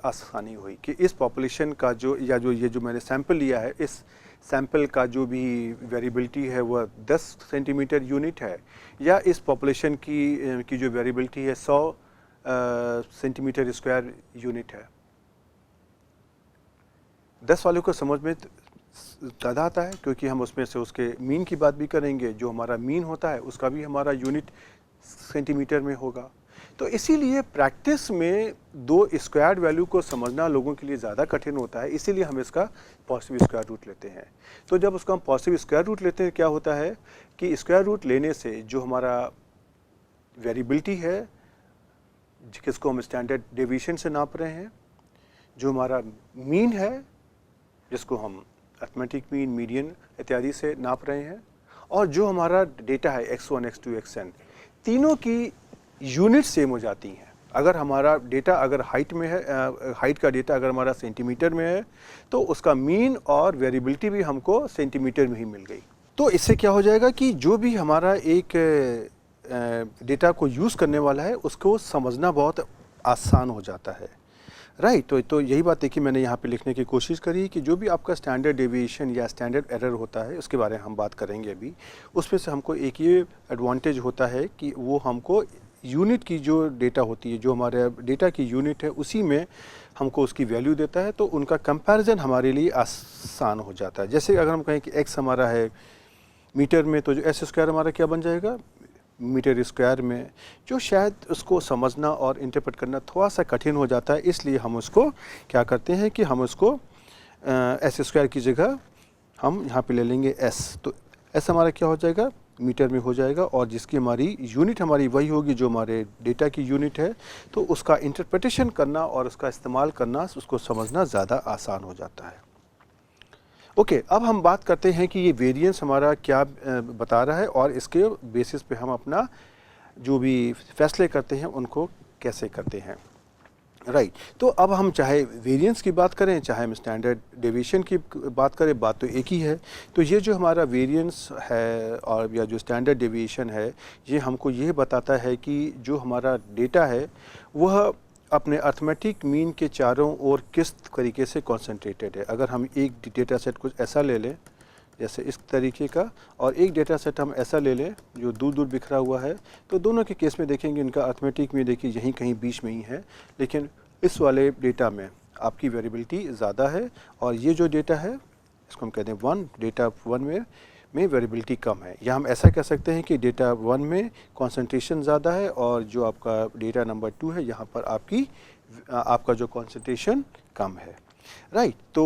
आसानी हुई कि इस पॉपुलेशन का जो ये जो मैंने सैंपल लिया है, इस सैंपल का जो भी वेरिएबिलिटी है वह 10 सेंटीमीटर यूनिट है, या इस पॉपुलेशन की जो वेरिएबिलिटी है 100 सेंटीमीटर स्क्वायर यूनिट है। 10 वाले को समझ में ज़्यादा आता है क्योंकि हम उसमें से उसके मीन की बात भी करेंगे, जो हमारा मीन होता है उसका भी हमारा यूनिट सेंटीमीटर में होगा। तो इसीलिए प्रैक्टिस में 2 स्क्वायर्ड वैल्यू को समझना लोगों के लिए ज़्यादा कठिन होता है, इसीलिए हम इसका पॉजिटिव स्क्वायर रूट लेते हैं। तो जब उसका हम पॉजिटिव स्क्वायर रूट लेते हैं क्या होता है कि स्क्वायर रूट लेने से जो हमारा वेरिएबिलिटी है जिसको हम स्टैंडर्ड डेविएशन से नाप रहे हैं, जो हमारा मीन है जिसको हम अर्थमेटिक मीन, मीडियन इत्यादि से नाप रहे हैं, और जो हमारा डेटा है x1, x2, xn, तीनों की यूनिट सेम हो जाती हैं। अगर हमारा डेटा अगर हाइट में है, हाइट का डेटा अगर हमारा सेंटीमीटर में है तो उसका मीन और वेरिएबिलिटी भी हमको सेंटीमीटर में ही मिल गई। तो इससे क्या हो जाएगा कि जो भी हमारा एक डेटा को यूज़ करने वाला है उसको समझना बहुत आसान हो जाता है, राइट। तो यही बात है कि मैंने यहाँ पे लिखने की कोशिश करी कि जो भी आपका स्टैंडर्ड डेविएशन या स्टैंडर्ड एरर होता है उसके बारे में हम बात करेंगे अभी। उसमें से हमको एक ये एडवांटेज होता है कि वो हमको यूनिट की जो डेटा होती है, जो हमारे डेटा की यूनिट है, उसी में हमको उसकी वैल्यू देता है, तो उनका कंपैरिजन हमारे लिए आसान हो जाता है। जैसे अगर हम कहें कि x हमारा है मीटर में, तो जो s स्क्वायर हमारा क्या बन जाएगा, मीटर स्क्वायर में, जो शायद उसको समझना और इंटरप्रेट करना थोड़ा सा कठिन हो जाता है। इसलिए हम उसको क्या करते हैं कि हम उसको s स्क्वायर की जगह हम यहाँ पे ले लेंगे s। तो s हमारा क्या हो जाएगा, मीटर में हो जाएगा, और जिसकी हमारी यूनिट हमारी वही होगी जो हमारे डेटा की यूनिट है। तो उसका इंटरप्रिटेशन करना और उसका इस्तेमाल करना, उसको समझना ज़्यादा आसान हो जाता है। ओके, अब हम बात करते हैं कि ये वेरिएंस हमारा क्या बता रहा है और इसके बेसिस पे हम अपना जो भी फैसले करते हैं उनको कैसे करते हैं, राइट। तो अब हम चाहे वेरिएंस की बात करें, चाहे हम स्टैंडर्ड डेविएशन की बात करें, बात तो एक ही है। तो ये जो हमारा वेरिएंस है और या जो स्टैंडर्ड डेविएशन है, ये हमको ये बताता है कि जो हमारा डेटा है वह अपने अर्थमेटिक मीन के चारों ओर किस तरीके से कॉन्सेंट्रेटेड है। अगर हम एक डेटा सेट कुछ ऐसा ले लें जैसे इस तरीके का, और एक डेटा सेट हम ऐसा ले लें जो दूर दूर बिखरा हुआ है, तो दोनों के केस में देखेंगे इनका अर्थमेटिक में देखिए यहीं कहीं बीच में ही है, लेकिन इस वाले डेटा में आपकी वेरिएबिलिटी ज़्यादा है, और ये जो डेटा है इसको हम कहते हैं 1, डेटा 1 में वेरिएबिलिटी कम है। या हम ऐसा कह सकते हैं कि डेटा 1 में कॉन्सेंट्रेशन ज़्यादा है, और जो आपका डेटा नंबर 2 है यहाँ पर आपका जो कॉन्सेंट्रेशन कम है, राइट। तो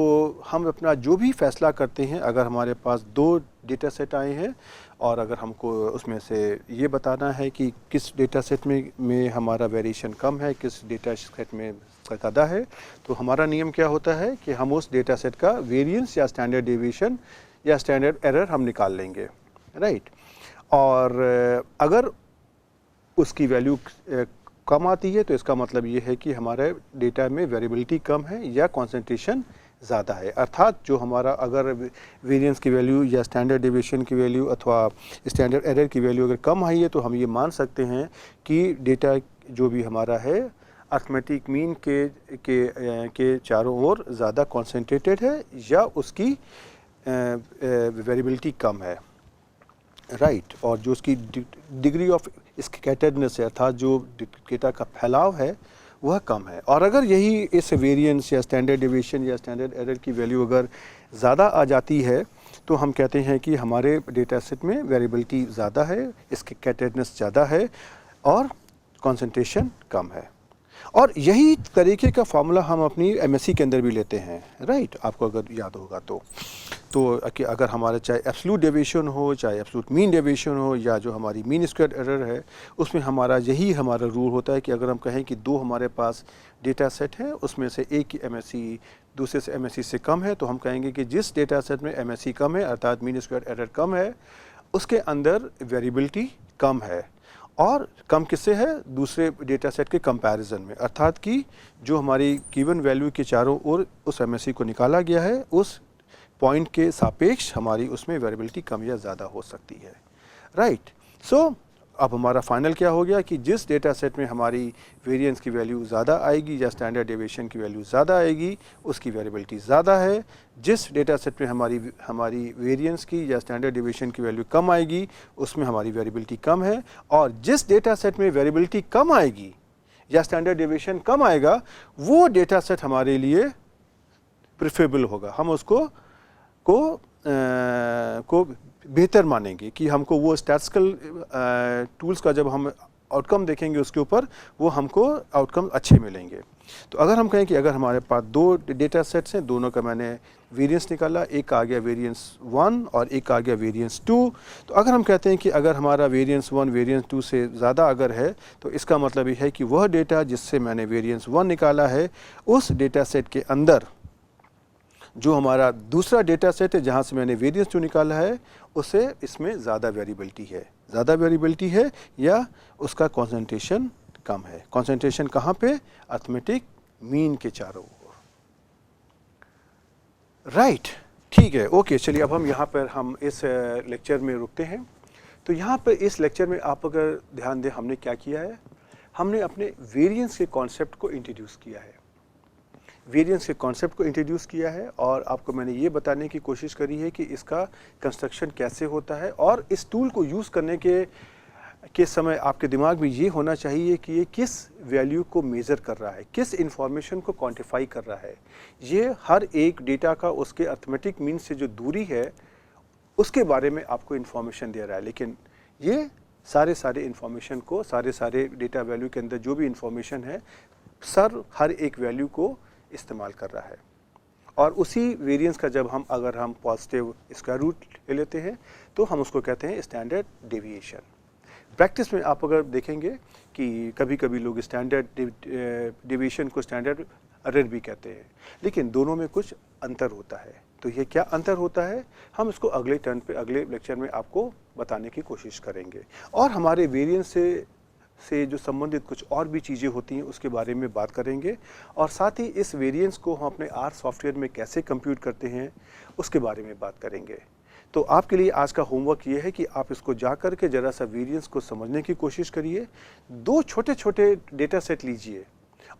हम अपना जो भी फैसला करते हैं, अगर हमारे पास 2 डेटा सेट आए हैं और अगर हमको उसमें से ये बताना है कि किस डेटा सेट में हमारा वेरिएशन कम है, किस डेटा सेट में ज़्यादा है, तो हमारा नियम क्या होता है कि हम उस डेटा सेट का वेरिएंस या स्टैंडर्ड डेविएशन या स्टैंडर्ड एरर हम निकाल लेंगे, राइट। और अगर उसकी वैल्यू कम आती है तो इसका मतलब ये है कि हमारे डेटा में वेरिएबिलिटी कम है या कॉन्सेंट्रेशन ज़्यादा है। अर्थात जो हमारा अगर वेरिएंस की वैल्यू या स्टैंडर्ड डेविएशन की वैल्यू अथवा स्टैंडर्ड एरर की वैल्यू अगर कम आई है, तो हम ये मान सकते हैं कि डेटा जो भी हमारा है अर्थमेटिक मीन के चारों ओर ज़्यादा कॉन्सेंट्रेटेड है या उसकी वेरिएबिलिटी कम है, राइट। और जो उसकी डिग्री ऑफ स्कैटर्डनेस है, अर्थात जो डेटा का फैलाव है वह कम है। और अगर यही इस वेरिएंस या स्टैंडर्ड डेविएशन या स्टैंडर्ड एरर की वैल्यू अगर ज़्यादा आ जाती है, तो हम कहते हैं कि हमारे डेटा सेट में वेरिएबिलिटी ज़्यादा है, स्कैटर्डनेस ज़्यादा है और कॉन्सेंट्रेशन कम है। और यही तरीके का फार्मूला हम अपनी एमएससी के अंदर भी लेते हैं, राइट। आपको अगर याद होगा तो कि अगर हमारा चाहे एब्सोल्यूट डेविएशन हो, चाहे एब्सोल्यूट मीन डेविएशन हो, या जो हमारी मीन स्क्वायर्ड एरर है, उसमें हमारा रूल होता है कि अगर हम कहें कि 2 हमारे पास डेटा सेट है, उसमें से एक की एमएससी दूसरे से एमएससी से कम है, तो हम कहेंगे कि जिस डेटा सेट में एमएससी कम है अर्थात मीन स्क्वायर्ड एरर कम है, उसके अंदर वेरिएबिलिटी कम है। और कम किससे है, दूसरे डेटा सेट के कंपैरिजन में, अर्थात कि जो हमारी गिवन वैल्यू के चारों ओर उस एमएससी को निकाला गया है, उस पॉइंट के सापेक्ष हमारी उसमें वेरिएबिलिटी कम या ज़्यादा हो सकती है, राइट। सो अब हमारा फाइनल क्या हो गया कि जिस डेटा सेट में हमारी वेरिएंस की वैल्यू ज़्यादा आएगी या स्टैंडर्ड डेविएशन की वैल्यू ज़्यादा आएगी, उसकी वेरिएबिलिटी ज़्यादा है। जिस डेटा सेट में हमारी वेरिएंस की या स्टैंडर्ड डेविएशन की वैल्यू कम आएगी, उसमें हमारी वेरिएबिलिटी कम है। और जिस डेटा सेट में वेरिएबिलिटी कम आएगी या स्टैंडर्ड डेविएशन कम आएगा, वो डेटा सेट हमारे लिए प्रेफरेबल होगा। हम उसको बेहतर मानेंगे कि हमको वो स्टैटिस्टिकल टूल्स का जब हम आउटकम देखेंगे उसके ऊपर, वो हमको आउटकम अच्छे मिलेंगे। तो अगर हम कहें कि अगर हमारे पास 2 डेटा सेट्स हैं, दोनों का मैंने वेरिएंस निकाला, एक आ गया वेरिएंस 1 और एक आ गया वेरिएंस 2, तो अगर हम कहते हैं कि अगर हमारा वेरिएंस 1 वेरिएंस 2 से ज़्यादा अगर है, तो इसका मतलब ये है कि वह डेटा जिससे मैंने वेरिएंस 1 निकाला है, उस डेटा सेट के अंदर जो हमारा दूसरा डेटा सेट है जहाँ से मैंने वेरिएंस 2 निकाला है, उससे इसमें ज़्यादा वेरिएबिलिटी है या उसका कॉन्सेंट्रेशन कम है। कंसंट्रेशन कहाँ पे? अर्थमेटिक मीन के चारों ओर। राइट, ठीक है, ओके। चलिए अब हम यहाँ पर हम इस लेक्चर में रुकते हैं। तो यहाँ पर इस लेक्चर में आप अगर ध्यान दें, हमने क्या किया है, हमने अपने वेरिएंस के कॉन्सेप्ट को इंट्रोड्यूस किया है। वेरिएंस के कॉन्सेप्ट को इंट्रोड्यूस किया है और आपको मैंने ये बताने की कोशिश करी है कि इसका कंस्ट्रक्शन कैसे होता है, और इस टूल को यूज़ करने के समय आपके दिमाग में ये होना चाहिए कि ये किस वैल्यू को मेज़र कर रहा है, किस इंफॉर्मेशन को क्वांटिफाई कर रहा है। ये हर एक डेटा का उसके अर्थमेटिक मीन से जो दूरी है उसके बारे में आपको इन्फॉर्मेशन दे रहा है, लेकिन ये सारे इन्फॉर्मेशन को, सारे डेटा वैल्यू के अंदर जो भी इन्फॉर्मेशन है, सर हर एक वैल्यू को इस्तेमाल कर रहा है। और उसी वेरिएंस का जब अगर हम पॉजिटिव स्क्वायर रूट ले लेते हैं तो हम उसको कहते हैं स्टैंडर्ड डेविएशन। प्रैक्टिस में आप अगर देखेंगे कि कभी कभी लोग स्टैंडर्ड डेविएशन को स्टैंडर्ड एरर भी कहते हैं, लेकिन दोनों में कुछ अंतर होता है। तो ये क्या अंतर होता है, हम इसको अगले टर्न पे, अगले लेक्चर में आपको बताने की कोशिश करेंगे। और हमारे वेरिएंस से जो संबंधित कुछ और भी चीज़ें होती हैं उसके बारे में बात करेंगे, और साथ ही इस वेरिएंस को हम अपने आर सॉफ्टवेयर में कैसे कंप्यूट करते हैं उसके बारे में बात करेंगे। तो आपके लिए आज का होमवर्क ये है कि आप इसको जा कर के ज़रा सा वेरिएंस को समझने की कोशिश करिए। 2 छोटे छोटे डेटा सेट लीजिए